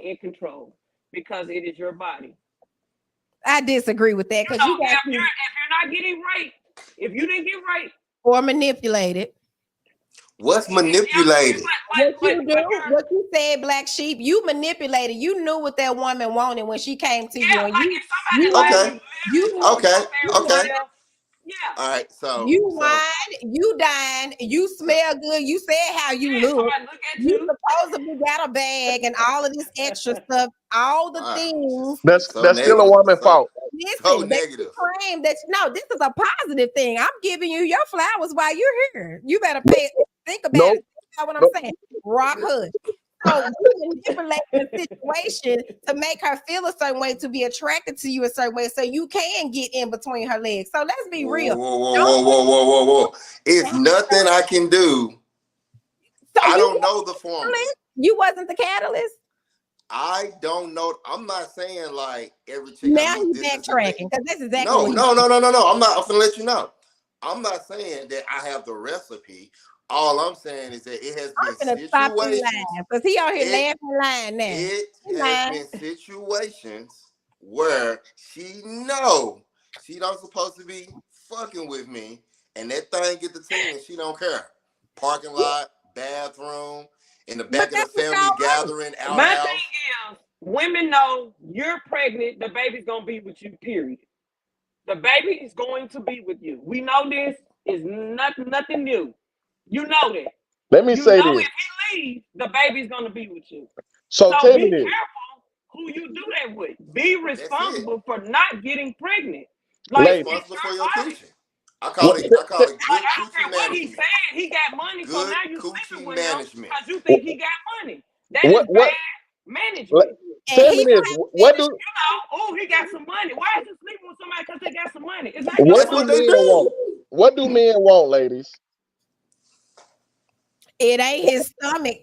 in control because it is your body. I disagree with that because if you're not getting right, if you didn't get right or manipulated. What's manipulated? What you said, Black Sheep, you manipulated. You knew what that woman wanted when she came to you. And Okay. Yeah. All right. So you whined, you dined, you smell good. You said how you look. You supposedly got a bag and all of this extra stuff. All the things. That's still a woman's fault. Listen, negative. Claim that this is a positive thing. I'm giving you your flowers while you're here. You better think about it. That's what I'm saying. Rock hood. So you manipulate the situation to make her feel a certain way, to be attracted to you a certain way, so you can get in between her legs. So let's be real. Whoa. It's nothing I can do. So I don't know the formula. You wasn't the catalyst. I don't know. I'm not saying like every chick. Now you backtracking because that's exactly no. I'm not. I'm gonna let you know. I'm not saying that I have the recipe. All I'm saying is that it has been situations. Because he out here laughing lying now. It has been situations where she know she don't supposed to be fucking with me, and that thing get the team and she don't care. Parking lot, bathroom, in the back of the family gathering, outhouse. My thing is, women know you're pregnant, the baby's gonna be with you, period. The baby is going to be with you. We know this is nothing new. You know that. Let me say this. If he leaves, the baby's gonna be with you. So tell me be careful who you do that with. Be responsible for not getting pregnant. Like, responsible for your coochie. I call it good coochie management. He said he got money, good so now you sleeping with him because you think he got money. That is bad management. Tell me this. What do he got some money? Why is he sleeping with somebody because they got some money? It's not what do men want? What do men want, ladies? It ain't his stomach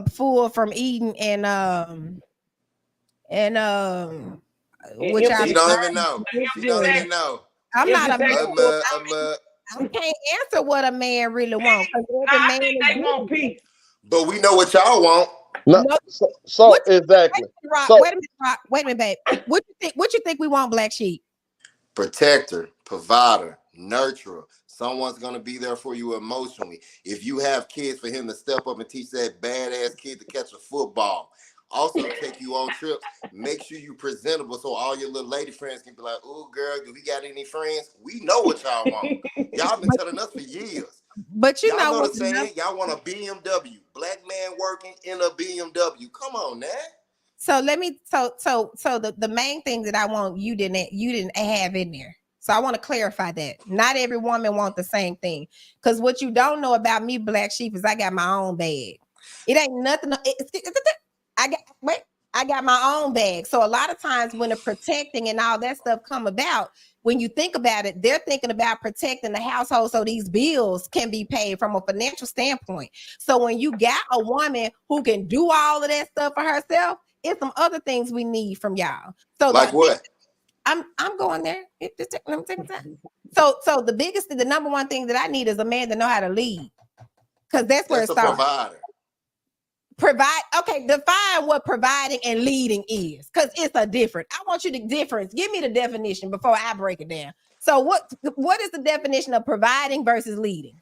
full from eating and which she don't even know. She don't even know. I'm not a man. I can't answer what a man really wants. I think they want peace. But we know what y'all want. No. So exactly. Wait a minute, babe. What you think we want, Black Sheep? Protector, provider, nurturer. Someone's gonna be there for you emotionally. If you have kids, for him to step up and teach that badass kid to catch a football. Also take you on trips. Make sure you presentable so all your little lady friends can be like, "Oh, girl, do we got any friends?" We know what y'all want. Y'all been telling us for years. But y'all know what I'm saying? Y'all want a BMW. Black man working in a BMW. Come on, man. So let me. So the main thing that I want you didn't have in there. So I want to clarify that. Not every woman wants the same thing. Because what you don't know about me, Black Sheep, is I got my own bag. It ain't nothing. I got my own bag. So a lot of times when the protecting and all that stuff come about, when you think about it, they're thinking about protecting the household so these bills can be paid from a financial standpoint. So when you got a woman who can do all of that stuff for herself, it's some other things we need from y'all. So like what? I'm going there. Let me take my time. So the number one thing that I need is a man to know how to lead. Because that's where it starts. Provider. provide. Okay, define what providing and leading is, because it's a different. I want you to difference. Give me the definition before I break it down. So what is the definition of providing versus leading?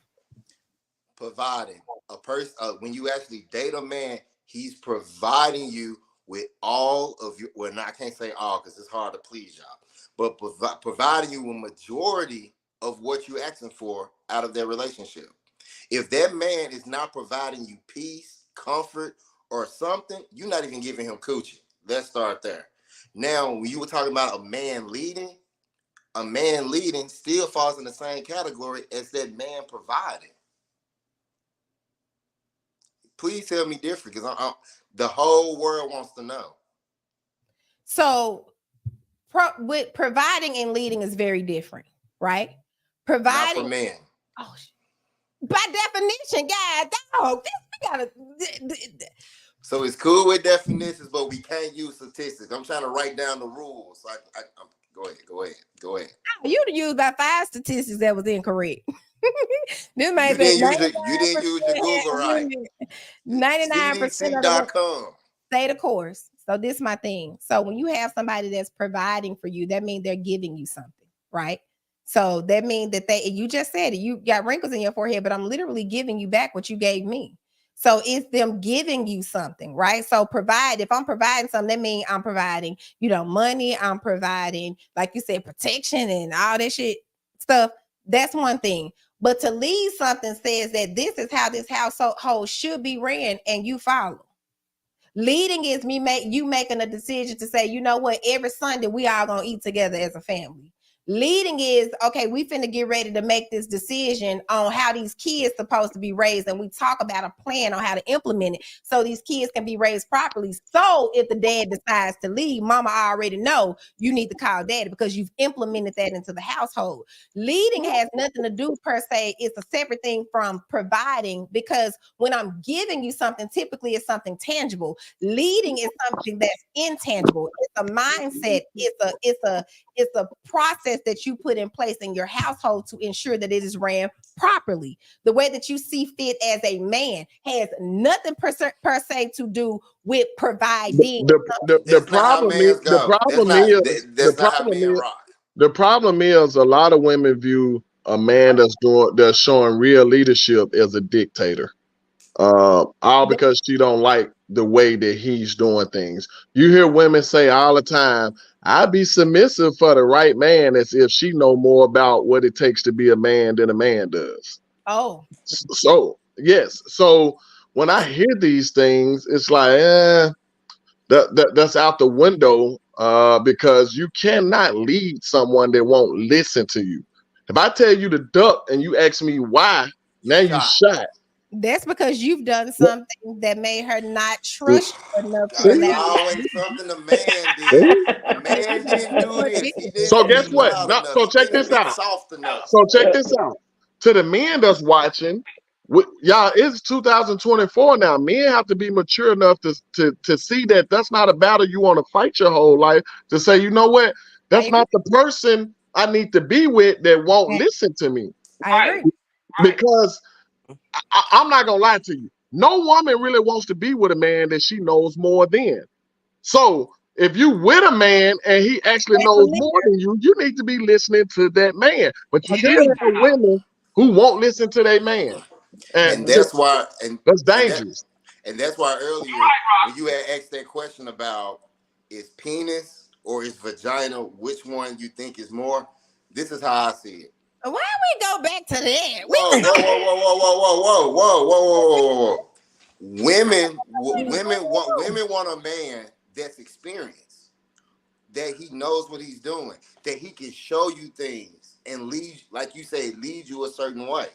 Providing a person when you actually date a man, he's providing you with all of your. Well, I can't say all because it's hard to please y'all, but providing you with majority of what you're asking for out of their relationship. If that man is not providing you peace, comfort, or something, you're not even giving him coochie. Let's start there. Now, when you were talking about a man leading still falls in the same category as that man providing. Please tell me different, because the whole world wants to know. So, with providing and leading is very different, right? Providing. Not for men. Oh, by definition, God, dog. We gotta. So it's cool with definitions, but we can't use statistics. I'm trying to write down the rules. Go ahead. You used about 5 statistics that was incorrect. This may You be didn't use your Google right. 99% of CDC.com. Stay the course. So this is my thing. So when you have somebody that's providing for you, that means they're giving you something, right? So that means that you just said it, you got wrinkles in your forehead, but I'm literally giving you back what you gave me. So it's them giving you something, right? So if I'm providing something, that means I'm providing, money. I'm providing, like you said, protection and all that shit stuff. That's one thing. But to lead something says that this is how this household should be ran, and you follow. Leading is you making a decision to say, you know what, every Sunday we all gonna eat together as a family. Leading is, okay, we finna get ready to make this decision on how these kids supposed to be raised, and we talk about a plan on how to implement it so these kids can be raised properly. So if the dad decides to leave, mama already know you need to call daddy because you've implemented that into the household. Leading has nothing to do per se. It's a separate thing from providing, because when I'm giving you something, typically it's something tangible. Leading is something that's intangible. It's a mindset. It's a process that you put in place in your household to ensure that it is ran properly. The way that you see fit as a man has nothing per se to do with providing. The problem is a lot of women view a man that's showing real leadership as a dictator. All because she don't like the way that he's doing things. You hear women say all the time, I'd be submissive for the right man, as if she know more about what it takes to be a man than a man does. Oh. So, yes. So when I hear these things, it's like, that's out the window, because you cannot lead someone that won't listen to you. If I tell you to duck and you ask me why, now you shot. That's because you've done something that made her not trust you enough to allow. Always something the man did. The man didn't do this. He didn't. So guess what? So check this out. So check this out. To the men that's watching, y'all, it's 2024 now. Men have to be mature enough to see that that's not a battle you want to fight your whole life. To say, you know what? That's not the person I need to be with that won't listen to me. I agree. Because I'm not gonna lie to you. No woman really wants to be with a man that she knows more than. So if you with a man and he actually knows more than you, you need to be listening to that man. But you still have women who won't listen to their man, and that's why. That's dangerous. And that's why earlier when you had asked that question about is penis or is vagina, which one you think is more? This is how I see it. Why we go back to that? Whoa. Women want a man that's experienced, that he knows what he's doing, that he can show you things and lead, like you say, lead you a certain way.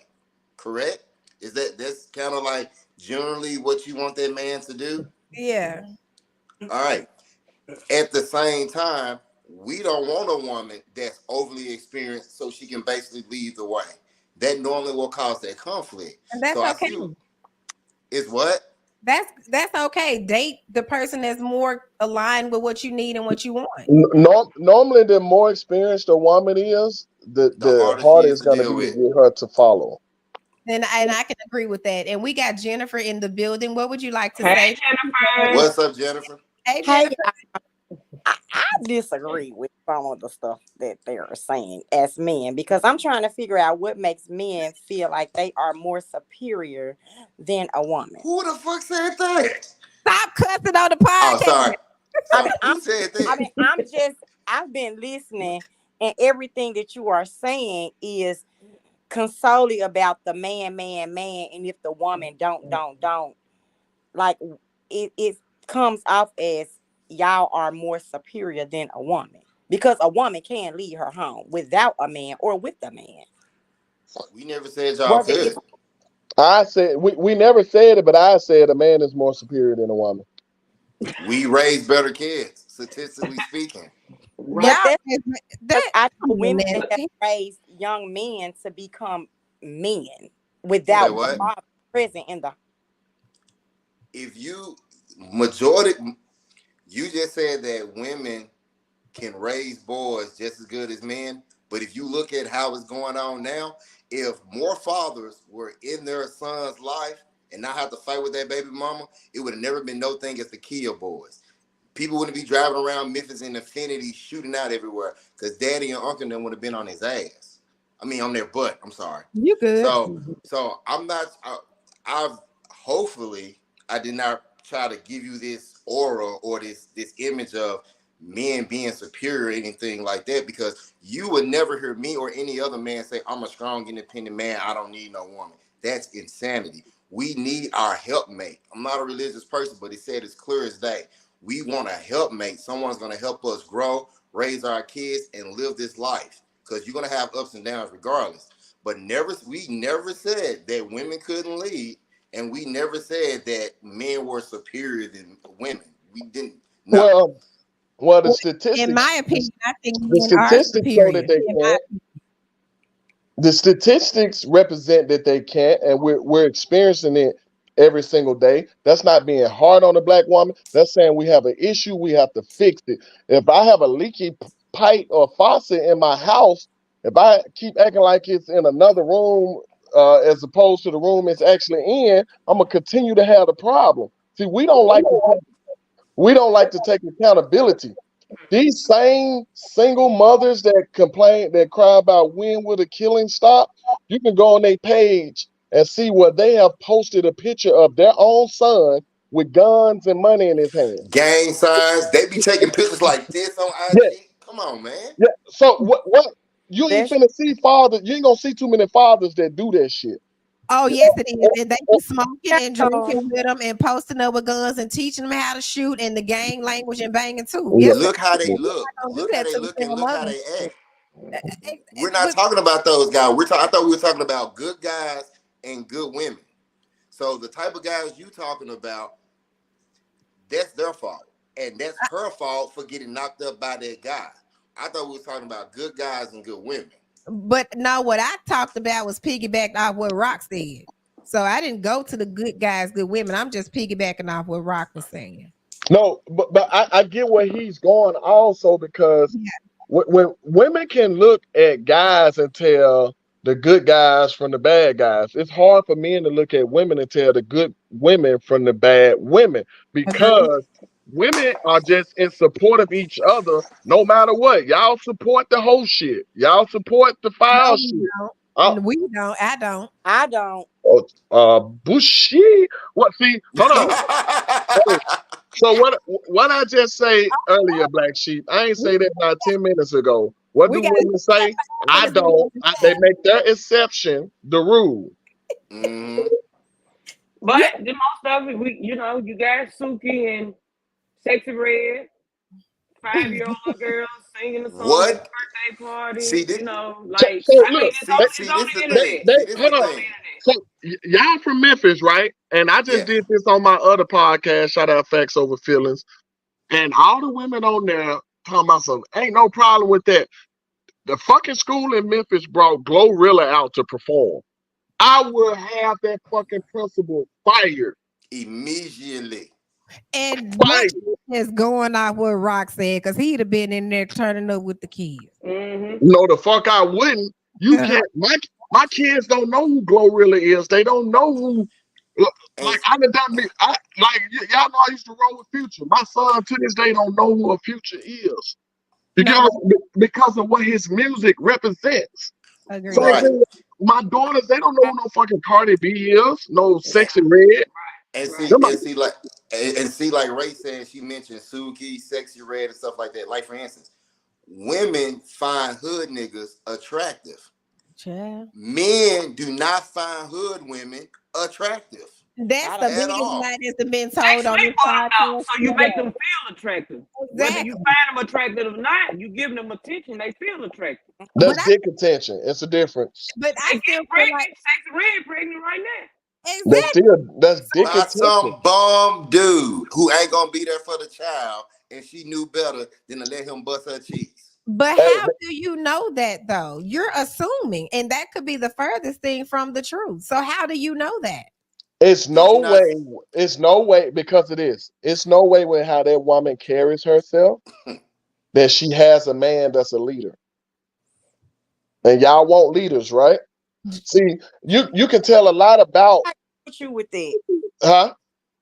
Correct? That's kind of like generally what you want that man to do? Yeah. All right. At the same time, we don't want a woman that's overly experienced so she can basically lead the way. That normally will cause that conflict. And that's okay. Is what? That's okay. Date the person that's more aligned with what you need and what you want. Normally, the more experienced a woman is, the harder it's going to be to get her to follow. and I can agree with that. And we got Jennifer in the building. What would you like to Hey, say? Jennifer. What's up, Jennifer? Hey, Hey, Jennifer. I disagree with some of the stuff that they are saying as men because I'm trying to figure out what makes men feel like they are more superior than a woman. Who the fuck said that? Stop cussing on the Oh, podcast. sorry. I'm- Who said that? I've been listening, and everything that you are saying is consolely about the man, and if the woman don't, like it comes off as y'all are more superior than a woman because a woman can leave her home without a man or with a man. We never said y'all Whether could. it's I said we never said it, but I said a man is more superior than a woman. We raise better kids, statistically speaking. But that I know on, women man. that have raised young men to become men Say without what? the father present in the. If you majority, you just said that women can raise boys just as good as men. But if you look at how it's going on now, if more fathers were in their son's life and not have to fight with that baby mama, it would have never been no thing as to kill boys. People wouldn't be driving around Memphis in Infinity shooting out everywhere because daddy and uncle then would have been on his ass. I mean, on their butt. I'm sorry. You good. So I'm not, I've hopefully, I did not try to give you this aura or this image of men being superior or anything like that, because you would never hear me or any other man say, I'm a strong, independent man. I don't need no woman. That's insanity. We need our helpmate. I'm not a religious person, but it said as clear as day. We want a helpmate. Someone's going to help us grow, raise our kids, and live this life. Because you're going to have ups and downs regardless. But we never said that women couldn't lead, and we never said that men were superior than women. We didn't. No. Well, the statistics. In my opinion, I think the men are statistics show superior. that they can't. The statistics represent that they can't, and we're experiencing it every single day. That's not being hard on a black woman. That's saying we have an issue, we have to fix it. If I have a leaky pipe or faucet in my house, if I keep acting like it's in another room as opposed to the room it's actually in, I'm gonna continue to have the problem. See, we don't like to take accountability. These same single mothers that complain, that cry about when will the killing stop, you can go on their page and see where they have posted a picture of their own son with guns and money in his hand. Gang signs, they be taking pictures like this on IG. Yeah. Come on, man. Yeah. So what you ain't finna see fathers, you ain't gonna see too many fathers that do that shit. Oh, yes, it is. And they be smoking and drinking with them and posting up with guns and teaching them how to shoot and the gang language and banging too. Yeah. Yes, Look how they look. Look how they look and look how they act. We're not talking about those guys. I thought we were talking about good guys and good women. So the type of guys you talking about, that's their fault. And that's her fault for getting knocked up by that guy. I thought we were talking about good guys and good women. But no, what I talked about was piggybacked off what Rock said. So I didn't go to the good guys, good women. I'm just piggybacking off what Rock was saying. No, but I get where he's going also, because when women can look at guys and tell the good guys from the bad guys, it's hard for men to look at women and tell the good women from the bad women, because women are just in support of each other no matter what. Y'all support the whole shit. Y'all support the foul shit. We don't. I don't. Bushy. What? See, hold on. So what I just say earlier, Black Sheep, I ain't say that about 10 minutes ago. What do women say? I don't. They make their exception the rule. Mm-hmm. But the most of it, you got Suki and Sexy Red, 5-year-old little girls singing the song What? at the birthday party. See, it's look, on the internet. Hold on. So y'all from Memphis, right? And I just did this on my other podcast, shout out Facts Over Feelings. And all the women on there talking about some, ain't no problem with that. The fucking school in Memphis brought Glorilla out to perform. I would have that fucking principal fired immediately. And what is going on what Rock said, because he'd have been in there turning up with the kids. No, the fuck I wouldn't. You can't. My kids don't know who Glorilla is. They don't know who. And Like I done me. Y'all know I used to roll with Future. My son to this day don't know who a Future is because of what his music represents. Agreed. Same right. thing. My daughters, they don't know who no fucking Cardi B is. No Sexy Red. And see, Them and see, like, and see, like Ray said, she mentioned Suki, Sexy Red, and stuff like that. Like, for instance, women find hood niggas attractive. Child. Men do not find hood women attractive That's the at biggest all. lie that's been They told on sleep this with them though, podcast. so you make them feel attractive. Whether Exactly. you find them attractive or not, you give them attention, they feel attractive. That's But I, dick attention. It's a difference. but They I get still feel pregnant, like Sexy Red pregnant right now. exactly. That's dick By attention. some bum dude who ain't gonna be there for the child, and she knew better than to let him bust her cheeks. But Hey, how do you know that though? You're assuming, and that could be the furthest thing from the truth. So how do you know that? it's Did no you not? way. It's no way because it is. It's no way with how that woman carries herself that she has a man that's a leader. And y'all want leaders, right? See, you can tell a lot about, I agree with you with that. huh?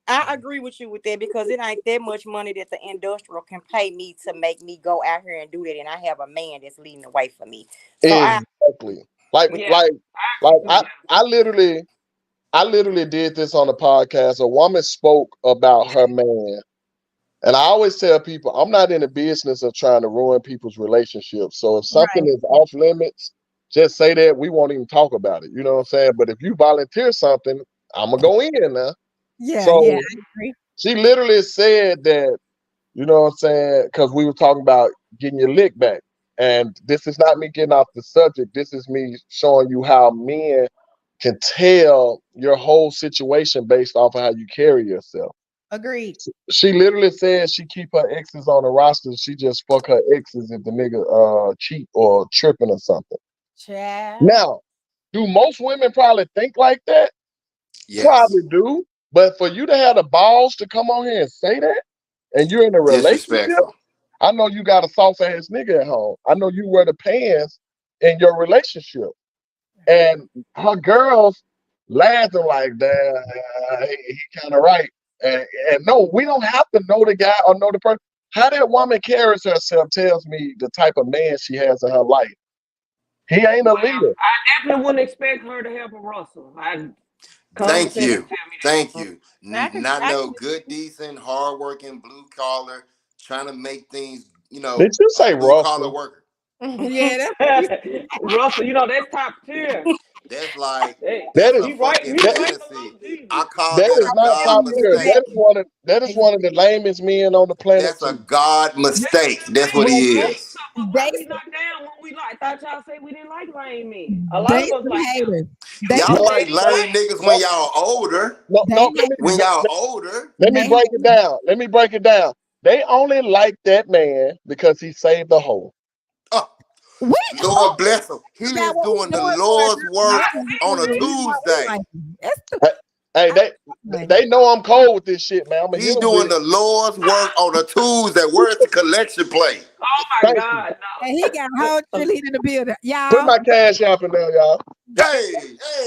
I agree with you with that because it ain't that much money that the industrial can pay me to make me go out here and do that, and I have a man that's leading the way for me. So Exactly. Like, Yeah, like, I like agree with I literally did this on the podcast. A woman spoke about her man. And I always tell people, I'm not in the business of trying to ruin people's relationships. So if something Right. is off limits, just say that we won't even talk about it. You know what I'm saying? But if you volunteer something, I'm gonna go in now. Yeah, So I agree. she literally said that, you know what I'm saying? Because we were talking about getting your lick back. And this is not me getting off the subject. This is me showing you how men can tell your whole situation based off of how you carry yourself. Agreed. She literally said she keep her exes on the roster. She just fuck her exes if the nigga cheat or tripping or something. Child. Now, do most women probably think like that? Yes. Probably do. But for you to have the balls to come on here and say that, and you're in a relationship, Disrespectful. I know you got a soft ass nigga at home. I know you wear the pants in your relationship. And her girls laughing like that. He kind of right. And no, we don't have to know the guy or know the person. How that woman carries herself tells me the type of man she has in her life. He ain't a Well, leader. I definitely wouldn't expect her to help a Russell. Common Thank sense you. tell me that. Thank you. I can, Not I no can, good, decent, hardworking, blue collar, trying to make things, Did you a say blue collar Russell? worker. Yeah, that's what you Russell, that's top tier. That's like, Hey, That that's is a he right fucking below fantasy. I Jesus. call that that is a not God top tier. mistake. That is one of the lamest men on the planet That's a too. God mistake. That's what well, he is. So, but why we they not down when we like? I thought y'all say we didn't like lame men. A lot they of us some like them. haters. You They you Y'all No, said like he lame lame. niggas when no, y'all older. they no. When y'all older. Let me they break it down. Let me break it down. They only like that man because he saved the hoe. Oh, we who Lord bless him. He about is what we doing the doing for Lord's work on a we Tuesday. like That's the Hey, they know I'm cold with this shit, man. I'm gonna hit He them with doing it. the Lord's work on a Tuesday. Where's the collection plate? Oh my Thank you. God, and he got a whole no. cheerleader in the building. Put Y'all, my cash app in there, y'all. Hey,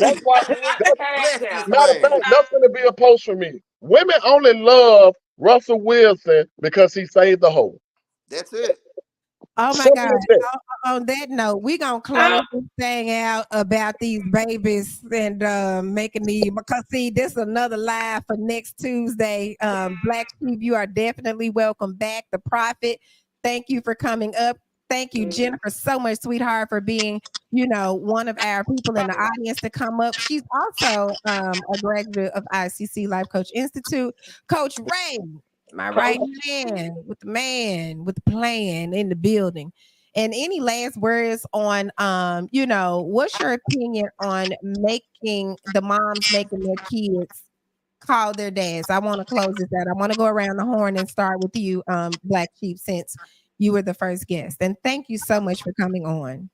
That's hey, why. Not the That's cash bless out. this matter of man. fact. That's gonna be a post for me. Women only love Russell Wilson because he saved the hoe. That's it. oh my Simple God. as that. On that note, we're gonna Uh, close this thing out about these babies and making the because see, this is another live for next Tuesday. Black Sheep, you are definitely welcome back. The Prophet, thank you for coming up. Thank you, Jennifer, so much, sweetheart, for being, one of our people in the audience to come up. She's also a graduate of ICC Life Coach Institute. Coach Ray, my right Coach, man with the plan in the building. And any last words on what's your opinion on making the moms making their kids call their dads? I want to close this out. I want to go around the horn and start with you, Black Sheep, since you were the first guest. And thank you so much for coming on.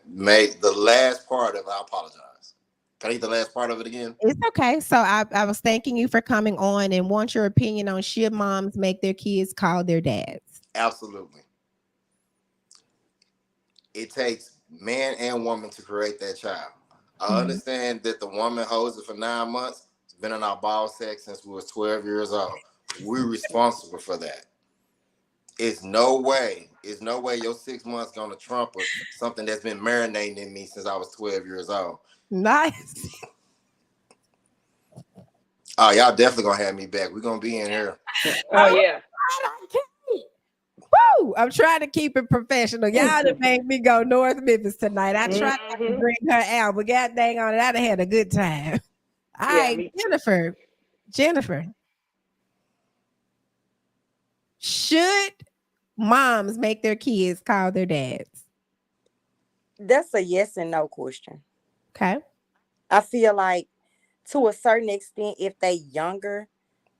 Make the last part of it. I apologize. Can I get the last part of it again? It's okay. So I was thanking you for coming on and want your opinion on should moms make their kids call their dads? Absolutely. It takes man and woman, to create that child. I Mhm. understand that the woman holds it for 9 months. It's been in our ball sack since we was 12 years old. We're responsible for that. It's no way your 6 months gonna trump something that's been marinating in me since I was 12 years old. Nice. Oh, y'all definitely gonna have me back. We're gonna be in here. Oh yeah. Woo! I'm trying to keep it professional. Y'all done made me go North Memphis tonight. I tried not to Mhm. bring her out, but god dang on it, I'd have had a good time. All Yeah, right, me too. Jennifer. Should moms make their kids call their dads? That's a yes and no question. Okay. I feel like to a certain extent, if they younger,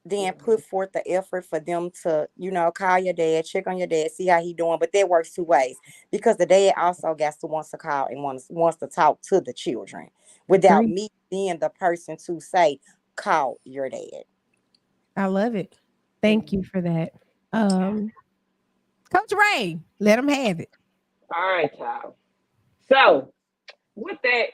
then put forth the effort for them to, call your dad, check on your dad, see how he doing. But that works two ways, because the dad also wants to call and wants to talk to the children without Agree. me being the person to say, call your dad. I love it. Thank you for that. Coach Ray, let them have it. All right, child. So with that,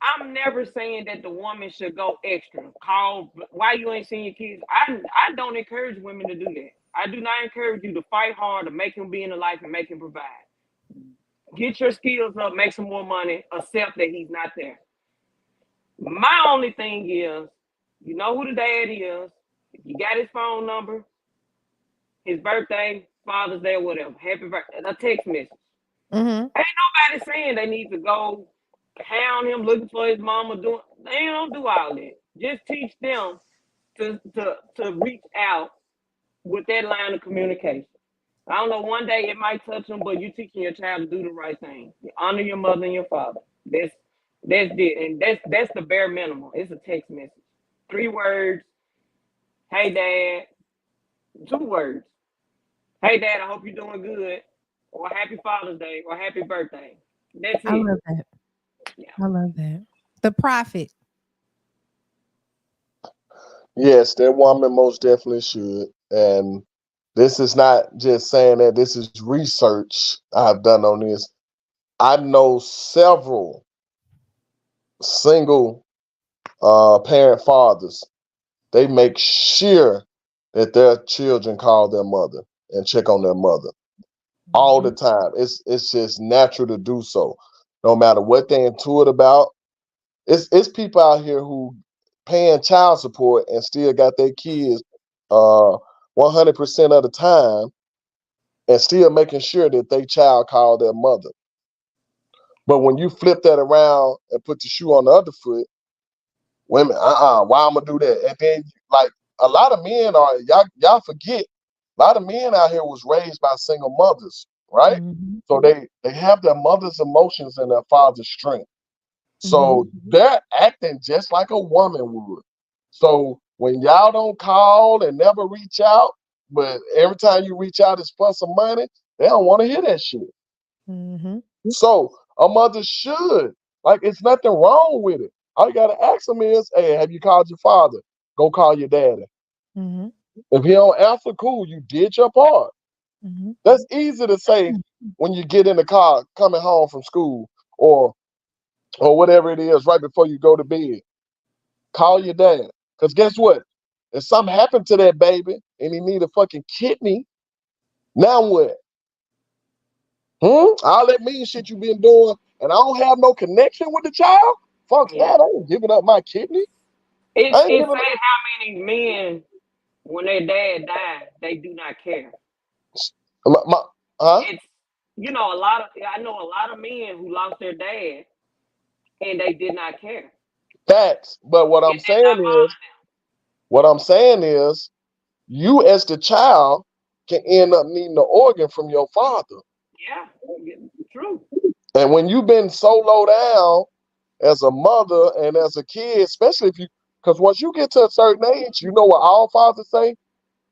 I'm never saying that the woman should go extra. Call why you ain't seeing your kids. I don't encourage women to do that. I do not encourage you to fight hard to make him be in the life and make him provide. Get your skills up, make some more money, accept that he's not there. My only thing is, you know who the dad is. If you got his phone number, his birthday, Father's Day, whatever, happy birthday, a text message. Mm-hmm. Ain't nobody saying they need to go hound him looking for his mama doing. They don't do all that. Just teach them to reach out with that line of communication. I don't know. One day it might touch them, but you teaching your child to do the right thing. You honor your mother and your father. That's it, and that's the bare minimum. It's a text message, 3 words. Hey dad, 2 words. Hey dad, I hope you're doing good, or Happy Father's Day, or Happy Birthday. That's I it. love that. Yeah. I love that. The prophet. Yes, that woman most definitely should. And this is not just saying that, this is research I've done on this. I know several single parent fathers. They make sure that their children call their mother and check on their mother all the time. It's just natural to do so, no matter what they into it about. It's people out here who paying child support and still got their kids 100% of the time, and still making sure that they child call their mother. But when you flip that around and put the shoe on the other foot, women, why I'm gonna do that? And then like a lot of men are y'all forget, a lot of men out here was raised by single mothers, right? Mm-hmm. So they have their mother's emotions and their father's strength. So Mm-hmm. they're acting just like a woman would. So when y'all don't call and never reach out, but every time you reach out it's for some money, they don't want to hear that shit. Mm-hmm. So a mother should, like, it's nothing wrong with it. All you gotta ask them is, hey, have you called your father? Go call your daddy. Mm-hmm. If he don't answer, cool, you did your part. Mm-hmm. That's easy to say when you get in the car coming home from school, or whatever it is, right before you go to bed. Call your dad. Because guess what? If something happened to that baby and he need a fucking kidney, now what? All that mean shit you been doing, and I don't have no connection with the child? Fuck Yeah. that. I ain't giving up my kidney. It's I ain't it's giving sad how many men, when their dad died, they do not care. up huh? It's I know a lot of men who lost their dad and they did not care. Facts. But It did not bother what I'm saying is, you as the child can end up needing an organ from your father. them. Yeah, true. And when you've been so low down as a mother and as a kid, especially if you, because once you get to a certain age, you know what all fathers say?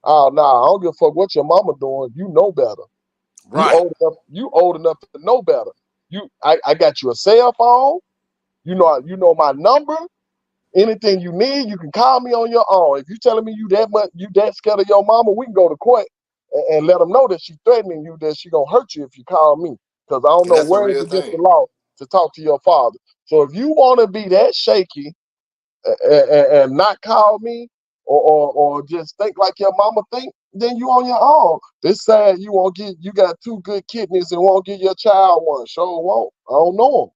Oh, nah, I don't give a fuck what your mama doing. You know better. You Right. old enough. You old enough to know better. I got you a cell phone. You know my number. Anything you need, you can call me on your own. If you telling me you that scared of your mama, we can go to court and let them know that she's threatening you, that she gonna hurt you if you call me, because I don't And know that's a where it's real against the thing. law to talk to your father. So if you want to be that shaky and not call me or just think like your mama think, then you on your own. It's sad you got 2 good kidneys and won't give your child one. Sure won't. I don't know him.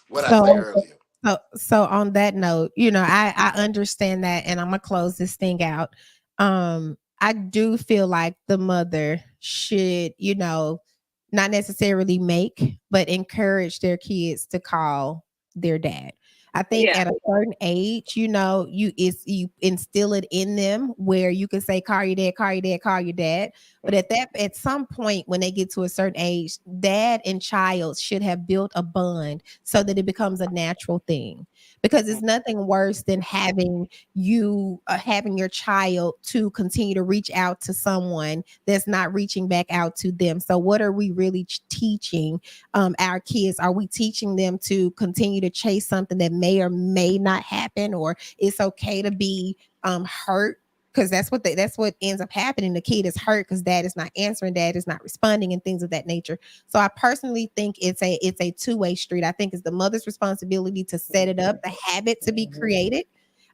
What I say So, earlier. so on that note, I understand that, and I'm gonna close this thing out. I do feel like the mother should, not necessarily make, but encourage their kids to call their dad. I think Yeah. at a certain age, you instill it in them where you can say, call your dad, call your dad, call your dad. But at some point when they get to a certain age, dad and child should have built a bond so that it becomes a natural thing. Because it's nothing worse than having your child to continue to reach out to someone that's not reaching back out to them. So what are we really teaching our kids? Are we teaching them to continue to chase something that may or may not happen, or it's okay to be hurt? Because that's what ends up happening. The kid is hurt because dad is not answering, dad is not responding, and things of that nature. So I personally think it's a two-way street. I think it's the mother's responsibility to set it up, the habit to be created.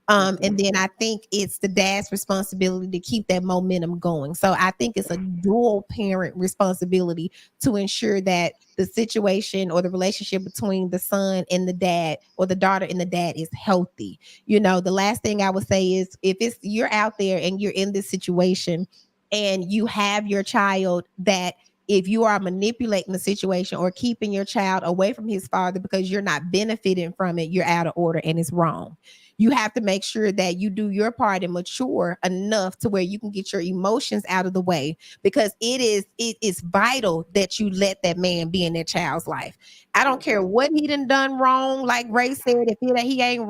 And then I think it's the dad's responsibility to keep that momentum going. So I think it's a dual parent responsibility to ensure that the situation or the relationship between the son and the dad, or the daughter and the dad, is healthy. The last thing I would say is, if you're out there and you're in this situation and you have your child, that if you are manipulating the situation or keeping your child away from his father because you're not benefiting from it, you're out of order and it's wrong. You have to make sure that you do your part and mature enough to where you can get your emotions out of the way, because it is vital that you let that man be in that child's life. I don't care what he done wrong. Like Ray said, if he ain't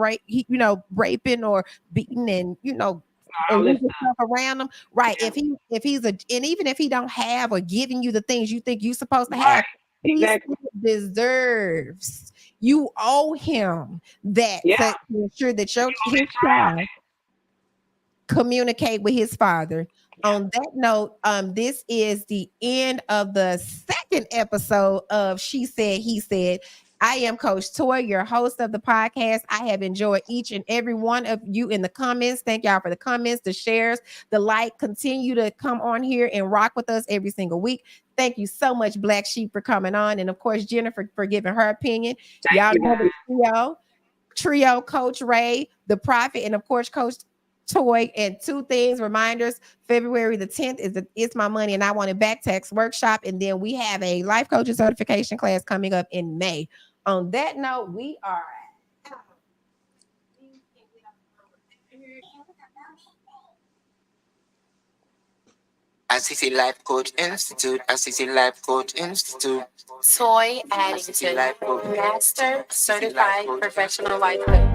raping or beating and All this illegal stuff. stuff around him, right? Yeah. If he's and even if he don't have or giving you the things you think you're supposed to Right. have, he Exactly. still deserves. You owe him that, Yeah. to ensure that his Child. child communicate with his father. Yeah. On that note, this is the end of the second episode of She Said, He Said. I am Coach Toy, your host of the podcast. I have enjoyed each and every one of you in the comments. Thank y'all for the comments, the shares, the like. Continue to come on here and rock with us every single week. Thank you so much, Black Sheep, for coming on. And of course, Jennifer, for giving her opinion. Y'all you, know the trio, Coach Ray, the Prophet, and of course, Coach Toy. And 2 things, reminders: February the 10th is the It's My Money and I Want It Back tax workshop. And then we have a life coaching certification class coming up in May. On that note, we are out. ICC Life Coach Institute, ICC Life Coach Institute. Toy Addington, Master Certified Professional Life Coach.